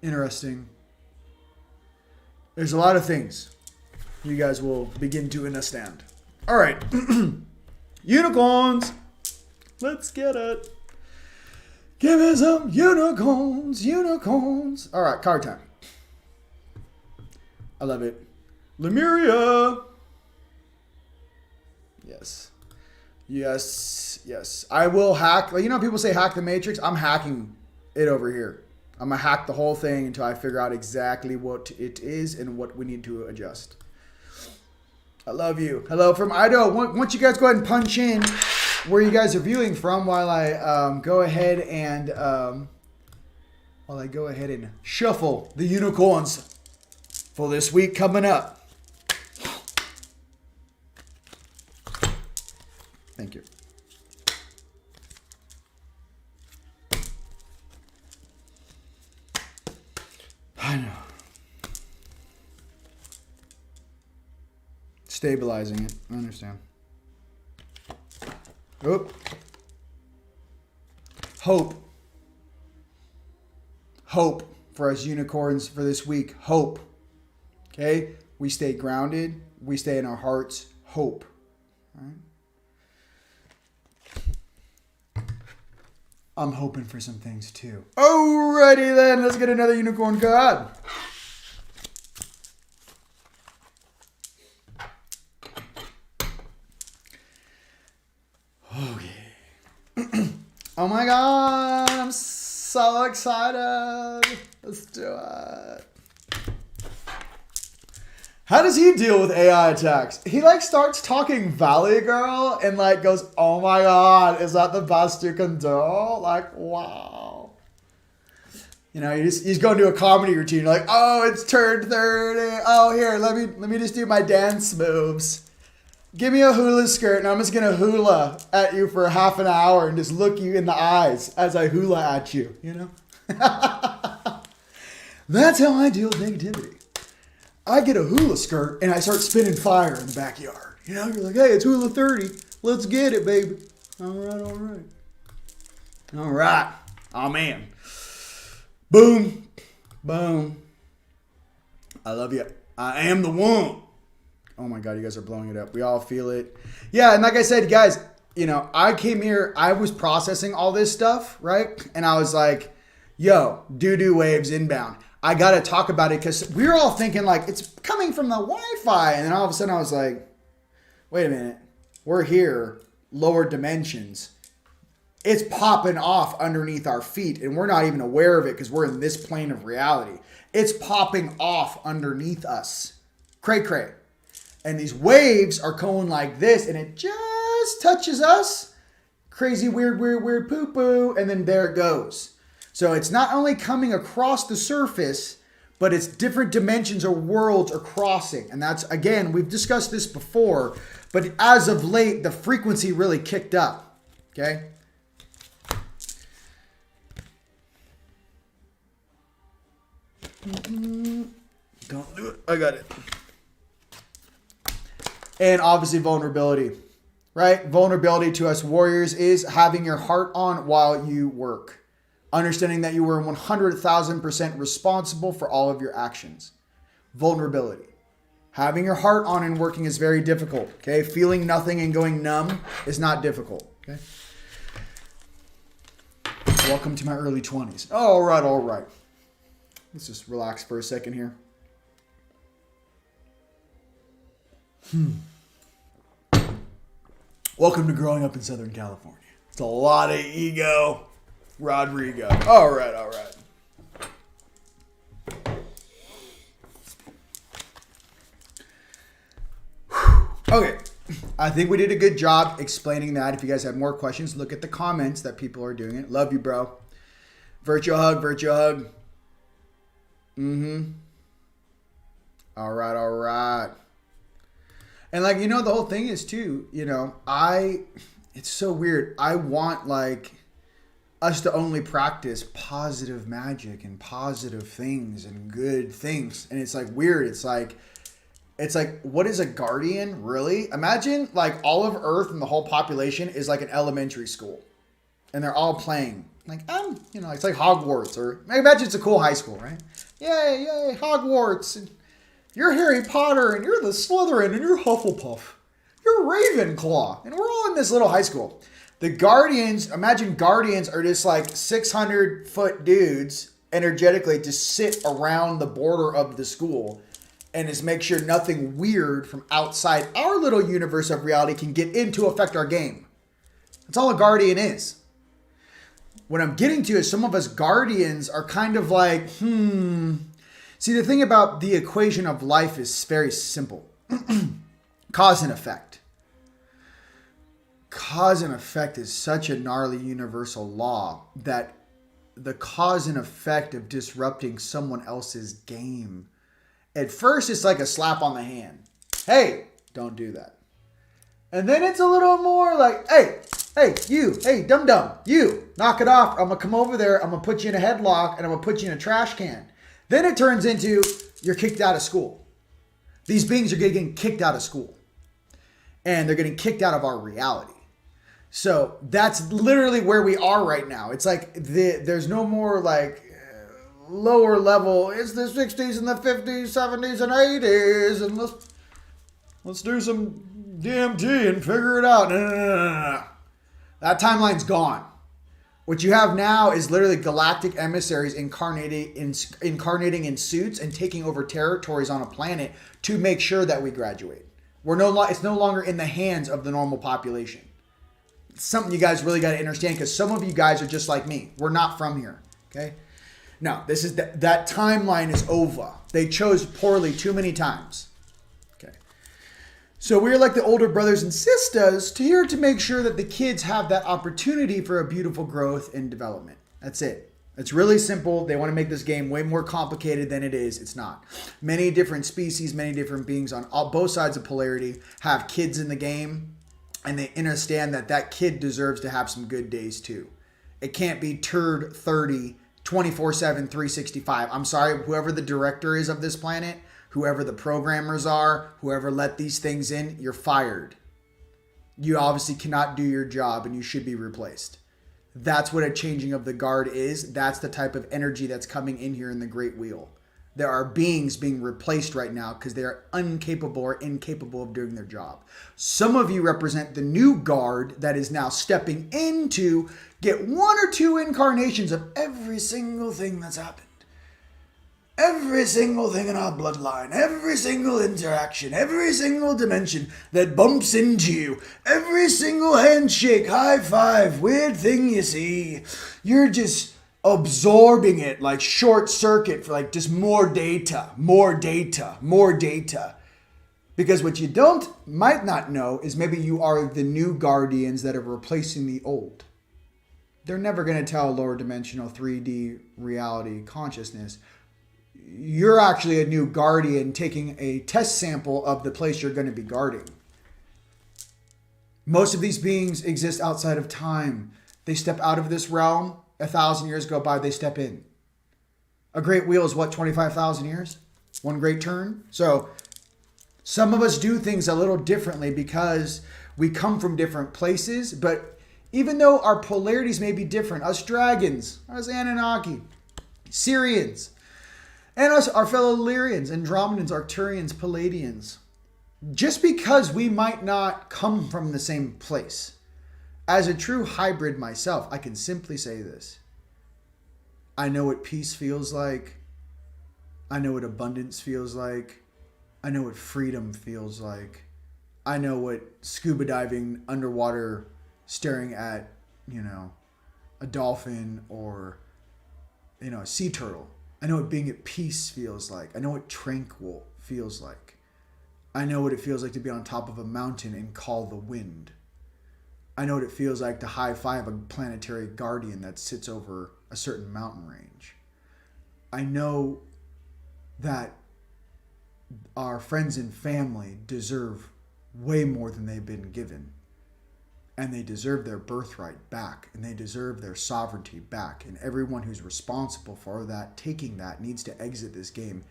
Interesting. There's a lot of things you guys will begin to understand. All right. Unicorns. Let's get it. Give me some unicorns. Unicorns. All right. Card time. I love it. Lemuria. Yes. Yes. Yes. I will hack. You know, people say hack the Matrix. I'm hacking it over here. I'm going to hack the whole thing until I figure out exactly what it is and what we need to adjust. I love you. Hello from Idaho. Once you guys go ahead and punch in where you guys are viewing from while I go ahead and shuffle the unicorns for this week coming up. Thank you. I know. Stabilizing it. I understand. Oop. Hope. Hope for us unicorns for this week. Hope. Okay? We stay grounded. We stay in our hearts. Hope. All right? I'm hoping for some things too. Alrighty then, let's get another unicorn card. Okay. Oh my god, I'm so excited. Let's do it. How does he deal with AI attacks? He like starts talking Valley Girl and like goes, oh my god, is that the best you can do? Like, wow. You know, he's going to do a comedy routine. Like, oh, it's turned 30. Oh, here, let me just do my dance moves. Give me a hula skirt and I'm just going to hula at you for half an hour and just look you in the eyes as I hula at you, you know? That's how I deal with negativity. I get a hula skirt and I start spinning fire in the backyard. You know, you're like, hey, it's hula 30. Let's get it, baby. All right, all right. All right. Oh, man. Boom. Boom. I love you. I am the one. Oh, my God, you guys are blowing it up. We all feel it. Yeah, and like I said, guys, you know, I came here. I was processing all this stuff, right? And I was like, yo, doo-doo waves inbound. I got to talk about it because we were all thinking like it's coming from the Wi-Fi. And then all of a sudden I was like, wait a minute. We're here, lower dimensions. It's popping off underneath our feet and we're not even aware of it because we're in this plane of reality. It's popping off underneath us. Cray cray. And these waves are going like this and it just touches us. Crazy, weird, poo-poo. And then there it goes. So it's not only coming across the surface, but it's different dimensions or worlds are crossing. And that's, again, we've discussed this before, but as of late, the frequency really kicked up. Okay? Don't do it. I got it. And obviously vulnerability. right? Vulnerability to us warriors is having your heart on while you work. Understanding that you were 100,000% responsible for all of your actions. Vulnerability. Having your heart on and working is very difficult, okay? Feeling nothing and going numb is not difficult, okay? Welcome to my early 20s. All right. Let's just relax for a second here. Welcome to growing up in Southern California. It's a lot of ego, Rodrigo. All right. Okay, I think we did a good job explaining that. If you guys have more questions, look at the comments that people are doing it. Love you, bro. Virtual hug. All right. And like, the whole thing is too, it's so weird. I want like us to only practice positive magic and positive things and good things. And it's like weird. It's like, what is a guardian, really? Imagine like all of Earth and the whole population is like an elementary school. And they're all playing. Like, it's like Hogwarts. Or imagine it's a cool high school, right? Yay, Hogwarts. And you're Harry Potter, and you're the Slytherin, and you're Hufflepuff. You're Ravenclaw. And we're all in this little high school. The Guardians, imagine Guardians are just like 600-foot dudes energetically to sit around the border of the school and just make sure nothing weird from outside our little universe of reality can get in to affect our game. That's all a Guardian is. What I'm getting to is some of us Guardians are kind of like, See, the thing about the equation of life is very simple. Cause and effect. Cause and effect is such a gnarly universal law that the cause and effect of disrupting someone else's game, at first it's like a slap on the hand. Hey, don't do that. And then it's a little more like, hey, dum-dum, you, knock it off. I'm going to come over there. I'm going to put you in a headlock and I'm going to put you in a trash can. Then it turns into you're kicked out of school. These beings are getting kicked out of school. And they're getting kicked out of our reality. So that's literally where we are right now. It's like there's no more like lower level. It's the 60s and the 50s, 70s and 80s. And let's do some DMT and figure it out. No. That timeline's gone. What you have now is literally galactic emissaries incarnating in suits and taking over territories on a planet to make sure that we graduate. It's no longer in the hands of the normal population. It's something you guys really got to understand, because some of you guys are just like me. We're not from here. Okay. No, this is that timeline is over. They chose poorly too many times. Okay. So we're like the older brothers and sisters here to make sure that the kids have that opportunity for a beautiful growth and development. That's it. It's really simple. They want to make this game way more complicated than it is. It's not. Many different species, many different beings on both sides of polarity have kids in the game, and they understand that kid deserves to have some good days too. It can't be turd 30, 24/7, 365. I'm sorry, whoever the director is of this planet, whoever the programmers are, whoever let these things in, you're fired. You obviously cannot do your job and you should be replaced. That's what a changing of the guard is. That's the type of energy that's coming in here in the Great Wheel. There are beings being replaced right now because they are incapable of doing their job. Some of you represent the new guard that is now stepping in to get one or two incarnations of every single thing that's happened. Every single thing in our bloodline, every single interaction, every single dimension that bumps into you, every single handshake, high five, weird thing you see, you're just absorbing it like short circuit for like just more data. Because what you might not know is maybe you are the new guardians that are replacing the old. They're never going to tell lower dimensional 3D reality consciousness, you're actually a new guardian taking a test sample of the place you're going to be guarding. Most of these beings exist outside of time. They step out of this realm. 1,000 years go by, they step in. A great wheel is what, 25,000 years? One great turn? So some of us do things a little differently because We come from different places, but even though our polarities may be different, us dragons, us Anunnaki, Syrians, and us, our fellow Lemurians, Andromedans, Arcturians, Palladians, just because we might not come from the same place, as a true hybrid myself, I can simply say this. I know what peace feels like. I know what abundance feels like. I know what freedom feels like. I know what scuba diving underwater, staring at, a dolphin or, a sea turtle. I know what being at peace feels like. I know what tranquil feels like. I know what it feels like to be on top of a mountain and call the wind. I know what it feels like to high five a planetary guardian that sits over a certain mountain range. I know that our friends and family deserve way more than they've been given. And they deserve their birthright back. And they deserve their sovereignty back. And everyone who's responsible for that, taking that, needs to exit this game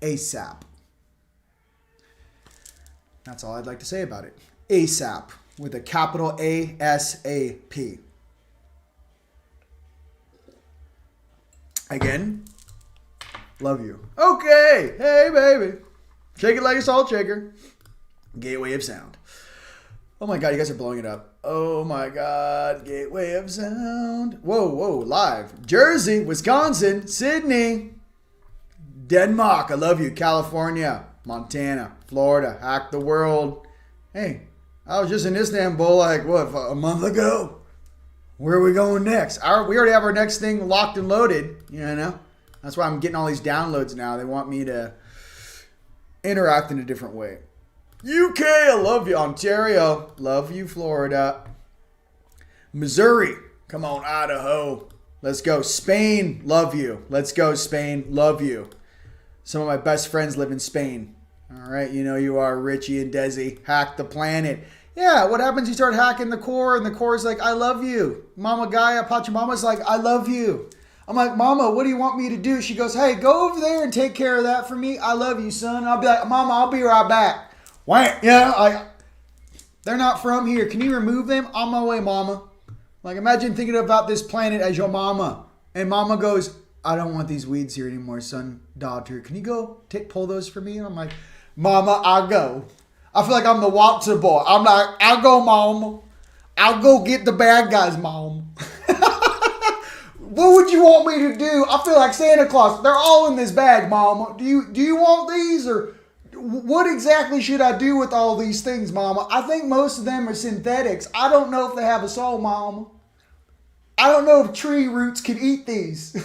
ASAP. That's all I'd like to say about it. ASAP. With a capital ASAP. Again, love you. Okay. Hey, baby. Shake it like a salt shaker. Gateway of sound. Oh my God, you guys are blowing it up. Oh my God, gateway of sound. Whoa, live. Jersey, Wisconsin, Sydney, Denmark. I love you. California, Montana, Florida. Hack the world. Hey, I was just in Istanbul a month ago. Where are we going next? We already have our next thing locked and loaded, That's why I'm getting all these downloads now. They want me to interact in a different way. UK, I love you. Ontario, love you. Florida. Missouri, come on. Idaho, let's go. Spain, love you. Let's go, Spain, love you. Some of my best friends live in Spain. All right, you are Richie and Desi. Hack the planet. Yeah, what happens? You start hacking the core, and the core is like, I love you. Mama Gaia, Pachamama's like, I love you. I'm like, Mama, what do you want me to do? She goes, hey, go over there and take care of that for me. I love you, son. I'll be like, Mama, I'll be right back. Wham! They're not from here. Can you remove them? On my way, Mama. Like, imagine thinking about this planet as your mama. And Mama goes, I don't want these weeds here anymore, son, daughter. Can you go pull those for me? And I'm like, Mama, I'll go. I feel like I'm the Walter boy. I'm like, I'll go, Mama. I'll go get the bad guys, Mom. What would you want me to do? I feel like Santa Claus. They're all in this bag, Mama. Do you want these? Or what exactly should I do with all these things, Mama? I think most of them are synthetics. I don't know if they have a soul, Mama. I don't know if tree roots can eat these.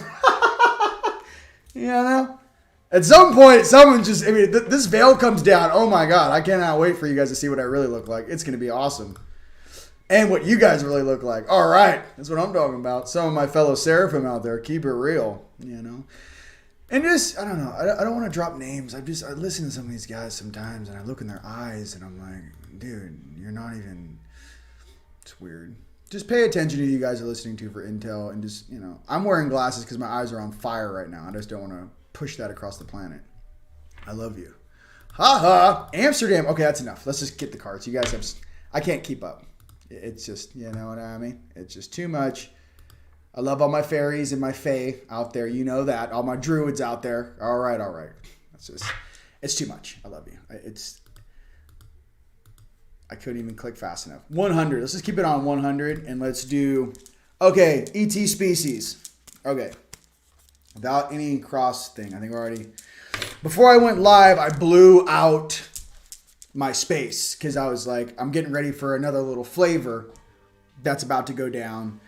At some point, this veil comes down. Oh my God, I cannot wait for you guys to see what I really look like. It's going to be awesome. And what you guys really look like. All right, that's what I'm talking about. Some of my fellow seraphim out there, keep it real, And just, I don't know, I don't want to drop names. I listen to some of these guys sometimes, and I look in their eyes, and I'm like, dude, you're not even, it's weird. Just pay attention to who you guys are listening to for intel, and just, I'm wearing glasses because my eyes are on fire right now. I just don't want to push that across the planet. I love you. Amsterdam. Okay, that's enough. Let's just get the cards. You guys have, I can't keep up. It's just, you know what I mean? It's just too much. I love all my fairies and my fae out there. You know that. All my druids out there. All right. It's too much. I love you. I couldn't even click fast enough. 100. Let's just keep it on 100, and let's do, okay, ET species. Okay. Without any cross thing. I think we're already, before I went live, I blew out my space because I was like, I'm getting ready for another little flavor that's about to go down.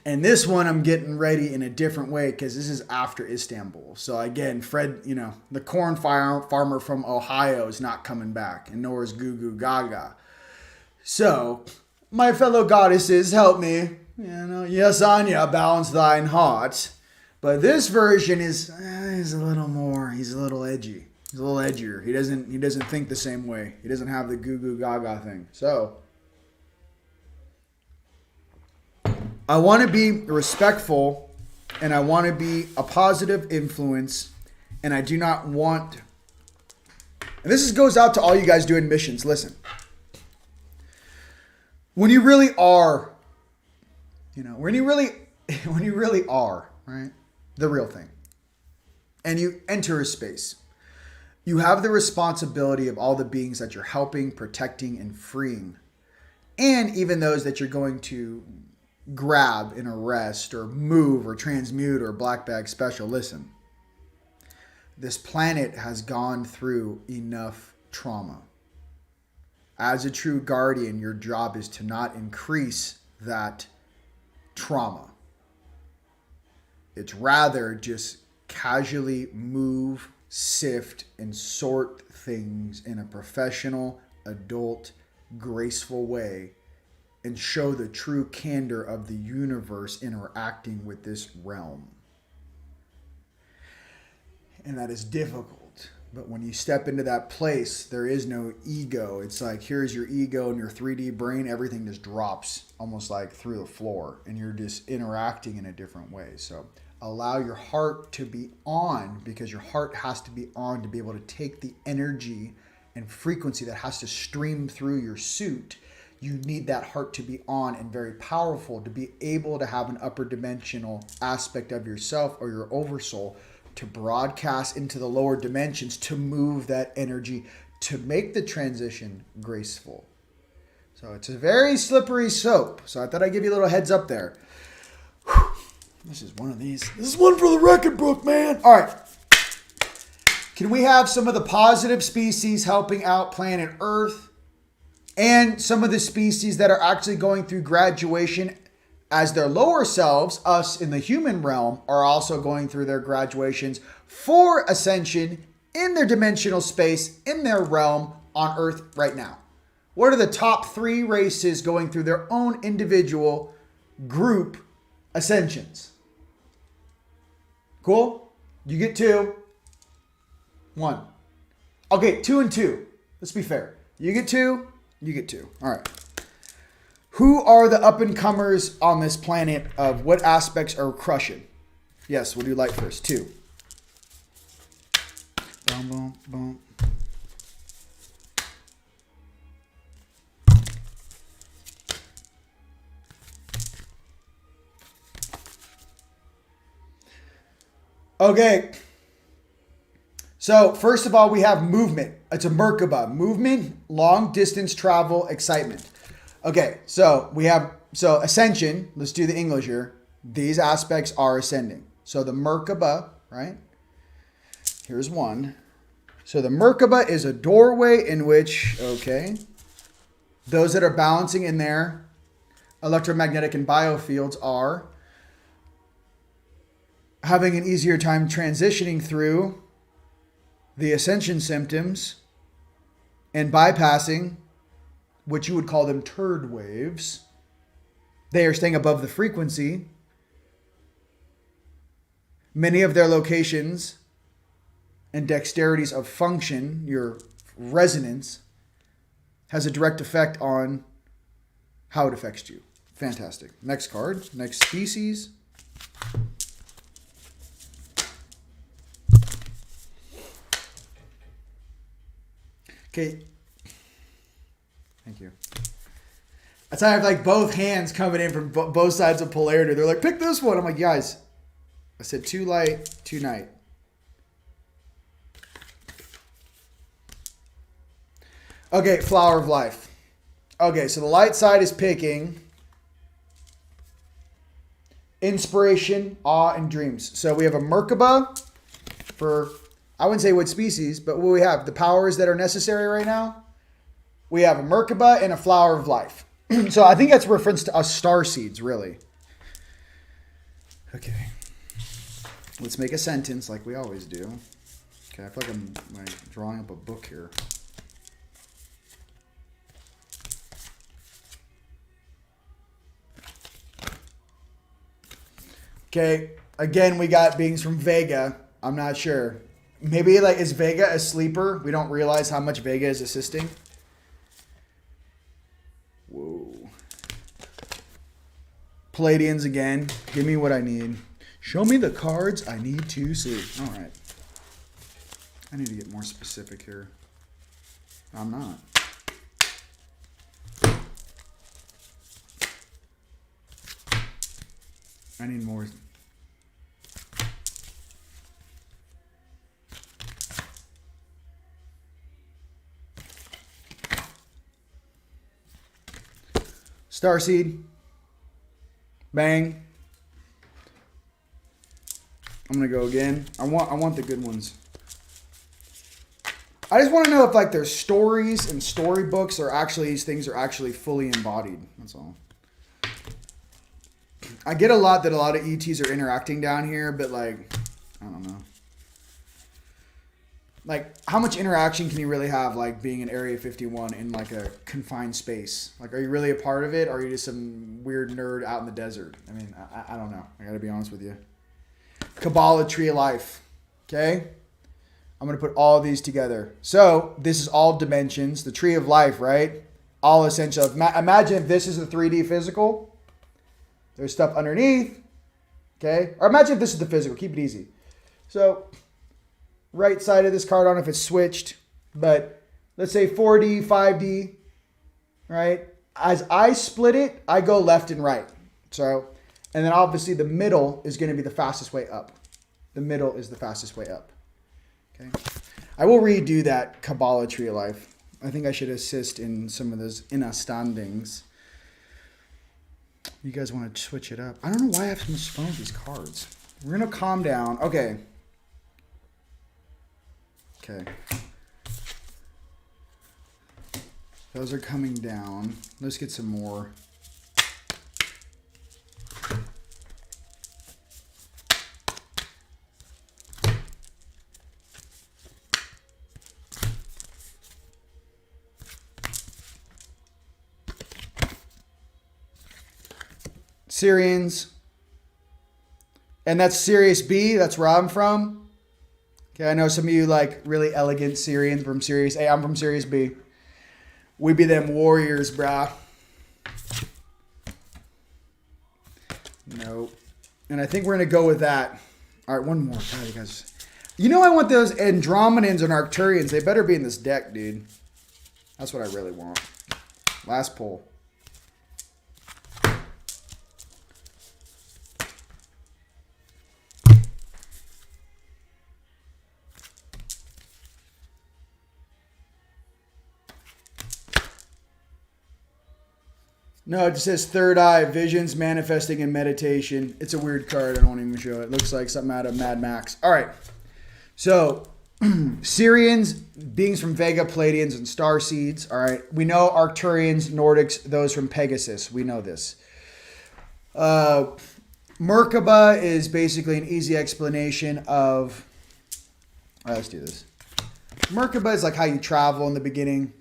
And this one I'm getting ready in a different way because this is after Istanbul. So again, Fred, the corn farmer from Ohio is not coming back, and nor is Goo Goo Gaga. So, my fellow goddesses, help me. Yes, Anya, balance thine heart. But this version is he's a little edgy. He's a little edgier. He doesn't think the same way. He doesn't have the Goo Goo Gaga thing. So, I want to be respectful, and I want to be a positive influence, and I do not want, and this goes out to all you guys doing missions. Listen, when you really are, when you really are, right, the real thing, and you enter a space, you have the responsibility of all the beings that you're helping, protecting, and freeing, and even those that you're going to grab and arrest or move or transmute or black bag special. Listen, this planet has gone through enough trauma. As a true guardian, your job is to not increase that trauma. It's rather just casually move, sift, and sort things in a professional, adult, graceful way and show the true candor of the universe interacting with this realm. And that is difficult. But when you step into that place, there is no ego. It's like, here's your ego and your 3D brain. Everything just drops almost like through the floor. And you're just interacting in a different way. So allow your heart to be on, because your heart has to be on to be able to take the energy and frequency that has to stream through your suit. You need that heart to be on and very powerful to be able to have an upper dimensional aspect of yourself or your oversoul to broadcast into the lower dimensions, to move that energy, to make the transition graceful. So it's a very slippery slope. So I thought I'd give you a little heads up there. Whew. This is one of these. This is one for the record book, man. All right. Can we have some of the positive species helping out planet Earth? And some of the species that are actually going through graduation as their lower selves, us in the human realm, are also going through their graduations for ascension in their dimensional space, in their realm on Earth right now. What are the top 3 races going through their own individual group ascensions? Cool? You get 2. 1. Okay, 2 and 2. Let's be fair. You get 2. You get 2. All right. Who are the up-and-comers on this planet of what aspects are crushing? Yes, what do you like first? 2. Boom, boom, boom. Okay. So, first of all, we have movement. It's a Merkaba. Movement, long distance travel, excitement. Okay, so we have, ascension, let's do the English here. These aspects are ascending. So the Merkaba, right? Here's one. So the Merkaba is a doorway in which, okay, those that are balancing in their electromagnetic and biofields are having an easier time transitioning through the ascension symptoms and bypassing what you would call them turd waves. They are staying above the frequency. Many of their locations and dexterities of function, your resonance, has a direct effect on how it affects you. Fantastic. Next card. Next species. Okay. Thank you. That's how I have like both hands coming in from both sides of polarity. They're like, pick this one. I'm like, guys, I said 2 light, 2 night. Okay, flower of life. Okay, so the light side is picking inspiration, awe, and dreams. So we have a Merkaba for, I wouldn't say what species, but what we have, the powers that are necessary right now. We have a Merkaba and a flower of life. So I think that's reference to us star seeds, really. Okay. Let's make a sentence like we always do. Okay, I feel like I'm like drawing up a book here. Okay, again, we got beings from Vega. I'm not sure. Maybe like, is Vega a sleeper? We don't realize how much Vega is assisting. Whoa. Palladians again. Give me what I need. Show me the cards I need to see. All right. I need to get more specific here. I'm not. I need more. Starseed. Bang. I'm gonna go again. I want the good ones. I just want to know if like there's stories and storybooks or actually these things are actually fully embodied. That's all. I get a lot that a lot of ETs are interacting down here, but like, I don't know. Like, how much interaction can you really have, like, being in Area 51 in, like, a confined space? Like, are you really a part of it, or are you just some weird nerd out in the desert? I mean, I don't know. I gotta be honest with you. Kabbalah Tree of Life. Okay? I'm gonna put all of these together. So, this is all dimensions. The Tree of Life, right? All essential. Imagine if this is a 3D physical. There's stuff underneath. Okay? Or imagine if this is the physical. Keep it easy. So... right side of this card, I don't know if it's switched, but let's say 4D, 5D, right? As I split it, I go left and right. So, and then obviously the middle is going to be the fastest way up. The middle is the fastest way up. Okay. I will redo that Kabbalah Tree of Life. I think I should assist in some of those standings. You guys want to switch it up? I don't know why I have so much fun with these cards. We're going to calm down. Okay. Okay. Those are coming down. Let's get some more. Syrians. And that's Sirius B. That's where I'm from. Okay, I know some of you like really elegant Syrians from Sirius A. I'm from Sirius B. We be them warriors, brah. Nope. And I think we're going to go with that. All right, one more. God, you guys. You know I want those Andromedans and Arcturians. They better be in this deck, dude. That's what I really want. Last pull. No, it just says third eye, visions manifesting in meditation. It's a weird card. I don't even show it. It looks like something out of Mad Max. All right. So, Syrians, beings from Vega, Pleiadians, and Starseeds. All right. We know Arcturians, Nordics, those from Pegasus. We know this. Merkaba is basically an easy explanation of... All right, let's do this. Merkaba is like how you travel in the beginning.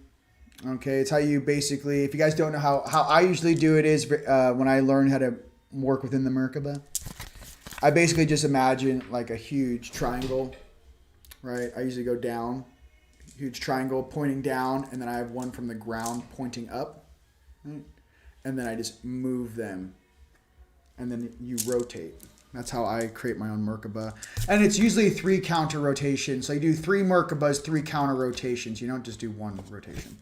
Okay, it's how you basically, if you guys don't know how I usually do it is when I learn how to work within the Merkaba, I basically just imagine like a huge triangle, right? I usually go down, huge triangle pointing down, and then I have one from the ground pointing up, right? And then I just move them, and then you rotate. That's how I create my own Merkaba. And it's usually 3 counter rotations. So you do 3 Merkabas, 3 counter rotations. You don't just do 1 rotation.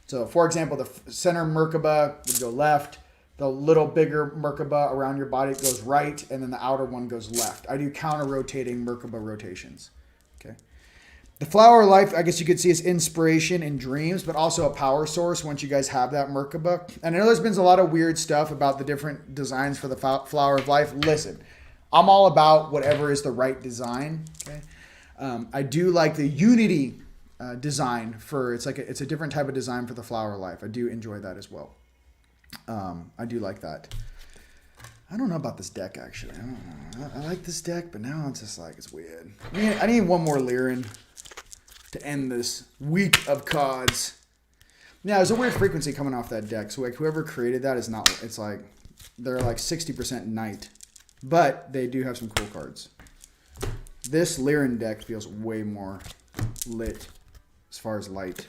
So, for example, the center Merkaba would go left. The little bigger Merkaba around your body goes right. And then the outer one goes left. I do counter-rotating Merkaba rotations. Okay. The Flower of Life, I guess you could see as inspiration and dreams, but also a power source once you guys have that Merkaba. And I know there's been a lot of weird stuff about the different designs for the Flower of Life. Listen, I'm all about whatever is the right design. Okay. I do like the Unity design for it's a different type of design for the Flower of Life. I do enjoy that as well. I do like that. I don't know about this deck actually. I don't know. I like this deck, but now it's just like it's weird. I need one more Lyran to end this week of cards. Yeah, there's a weird frequency coming off that deck. So like whoever created that is not. It's like they're like 60% night, but they do have some cool cards. This Lyran deck feels way more lit. As far as light.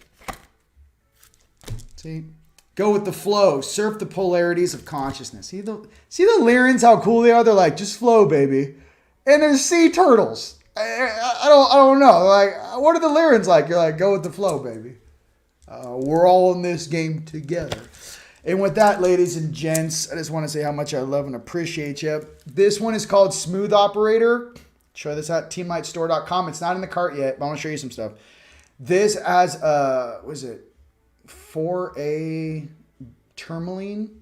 See? Go with the flow. Surf the polarities of consciousness. See the Lyrans, how cool they are? They're like, just flow, baby. And there's sea turtles. I don't know. Like, what are the Lyrans like? You're like, go with the flow, baby. We're all in this game together. And with that, ladies and gents, I just want to say how much I love and appreciate you. This one is called Smooth Operator. Show this at teamlightstore.com. It's not in the cart yet, but I want to show you some stuff. This has what is it? 4A tourmaline.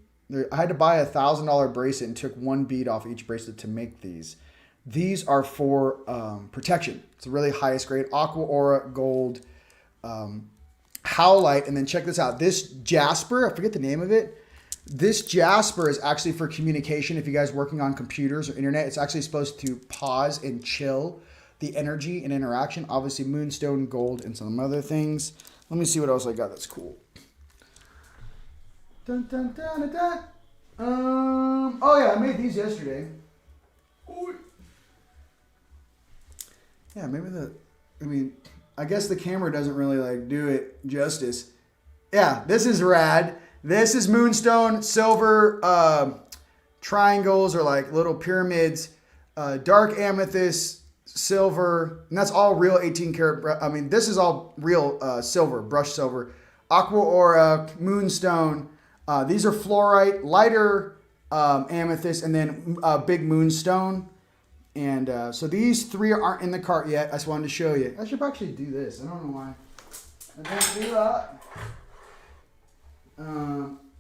I had to buy a $1,000 bracelet and took one bead off each bracelet to make these. These are for protection. It's the really highest grade Aqua Aura Gold Howlite. And then check this out. This Jasper, I forget the name of it. This Jasper is actually for communication. If you guys are working on computers or internet, it's actually supposed to pause and chill the energy and interaction. Obviously, Moonstone Gold and some other things. Let me see what else I got that's cool. Dun, dun, dun, dun, dun. Oh yeah, I made these yesterday. Ooh. Yeah, I guess the camera doesn't really like do it justice. Yeah, this is rad. This is Moonstone silver triangles or like little pyramids, dark amethyst, silver, and that's all real 18 karat. This is all real silver, brushed silver, Aqua Aura, Moonstone. These are fluorite, lighter amethyst, and then big Moonstone. And so these three aren't in the cart yet. I just wanted to show you. I should actually do this. I don't know why I don't do that.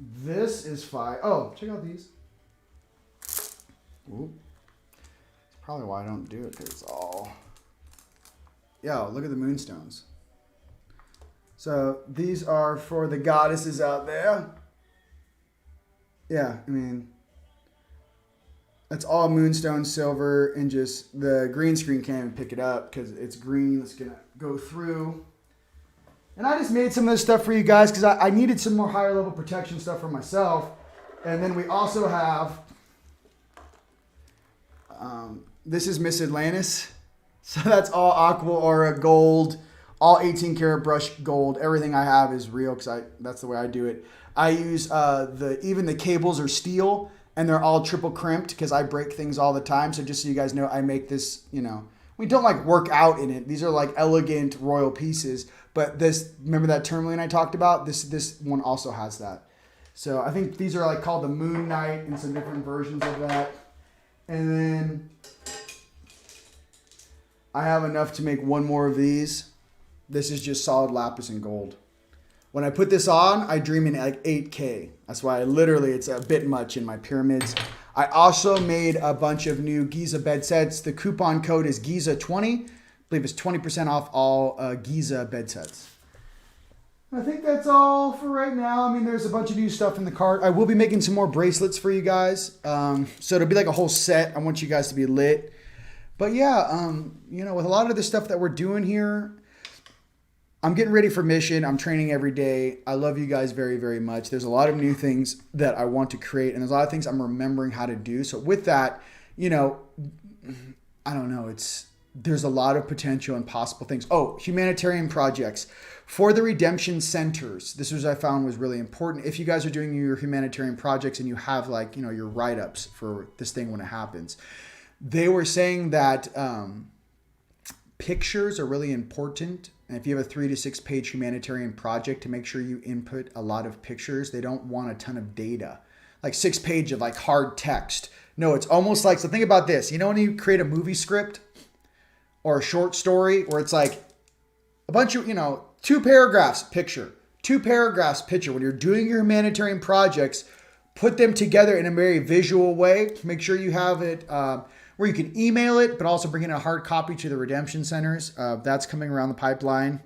This is fire. Oh, check out these. Ooh. Probably why I don't do it, because it's all... Yo, look at the Moonstones. So these are for the goddesses out there. Yeah, that's all Moonstone silver, and just the green screen can't even pick it up because it's green. It's going to go through. And I just made some of this stuff for you guys because I needed some more higher level protection stuff for myself. And then we also have, this is Miss Atlantis. So that's all Aqua Aura gold, all 18 karat brushed gold. Everything I have is real because that's the way I do it. I use even the cables are steel and they're all triple crimped because I break things all the time. So just so you guys know, I make this, we don't like work out in it. These are like elegant royal pieces. But this, remember that tourmaline I talked about? This one also has that. So I think these are like called the Moon Knight and some different versions of that. And then I have enough to make one more of these. This is just solid lapis and gold. When I put this on, I dream in like 8K. That's why it's a bit much in my pyramids. I also made a bunch of new Giza bed sets. The coupon code is Giza20. I believe it's 20% off all Giza bed sets. I think that's all for right now. There's a bunch of new stuff in the cart. I will be making some more bracelets for you guys. So it'll be like a whole set. I want you guys to be lit. But yeah, with a lot of the stuff that we're doing here, I'm getting ready for mission. I'm training every day. I love you guys very, very much. There's a lot of new things that I want to create, and there's a lot of things I'm remembering how to do. So with that, I don't know. There's a lot of potential and possible things. Oh, humanitarian projects for the redemption centers. This was I found was really important. If you guys are doing your humanitarian projects and you have your write-ups for this thing when it happens, they were saying that pictures are really important. And if you have a 3 to 6 page humanitarian project, to make sure you input a lot of pictures. They don't want a ton of data, like 6 page of like hard text. No, it's almost like, so think about this. When you create a movie script or a short story where it's like a bunch of, 2 paragraphs picture, 2 paragraphs picture. When you're doing your humanitarian projects, put them together in a very visual way. Make sure you have it where you can email it, but also bring in a hard copy to the redemption centers. That's coming around the pipeline.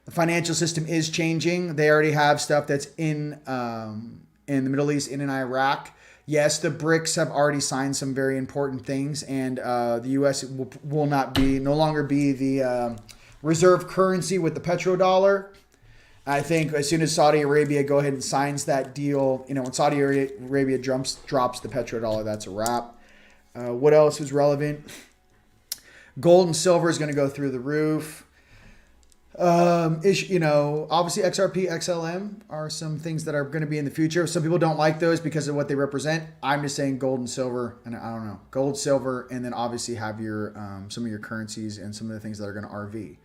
The financial system is changing. They already have stuff that's in the Middle East, in Iraq. Yes, the BRICS have already signed some very important things, and the U.S. will no longer be the reserve currency with the petrodollar. I think as soon as Saudi Arabia go ahead and signs that deal, when Saudi Arabia drops the petrodollar, that's a wrap. What else is relevant? Gold and silver is going to go through the roof. Obviously XRP, XLM are some things that are going to be in the future. Some people don't like those because of what they represent. I'm just saying gold and silver, and I don't know, gold, silver, and then obviously have your some of your currencies and some of the things that are going to RV.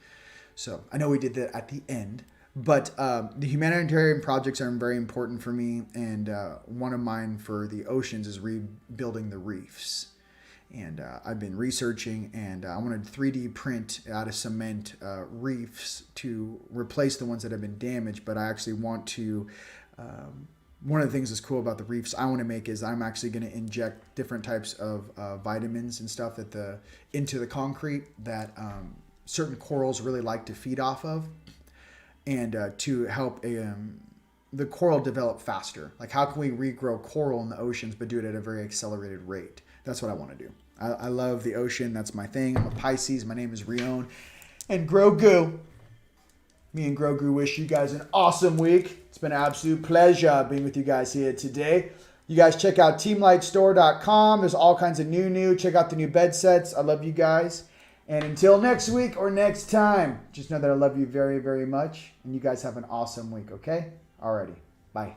So I know we did that at the end, But the humanitarian projects are very important for me, and one of mine for the oceans is rebuilding the reefs. And I've been researching, and I wanted to 3D print out of cement reefs to replace the ones that have been damaged. But I actually want to. One of the things that's cool about the reefs I want to make is I'm actually going to inject different types of vitamins and stuff into the concrete that certain corals really like to feed off of, and to help the coral develop faster. Like, how can we regrow coral in the oceans but do it at a very accelerated rate? That's what I want to do. I love the ocean. That's my thing. I'm a Pisces. My name is Rion. And Grogu. Me and Grogu wish you guys an awesome week. It's been an absolute pleasure being with you guys here today. You guys check out teamlightstore.com. There's all kinds of new. Check out the new bed sets. I love you guys. And until next week or next time, just know that I love you very, very much. And you guys have an awesome week, okay? Alrighty. Bye.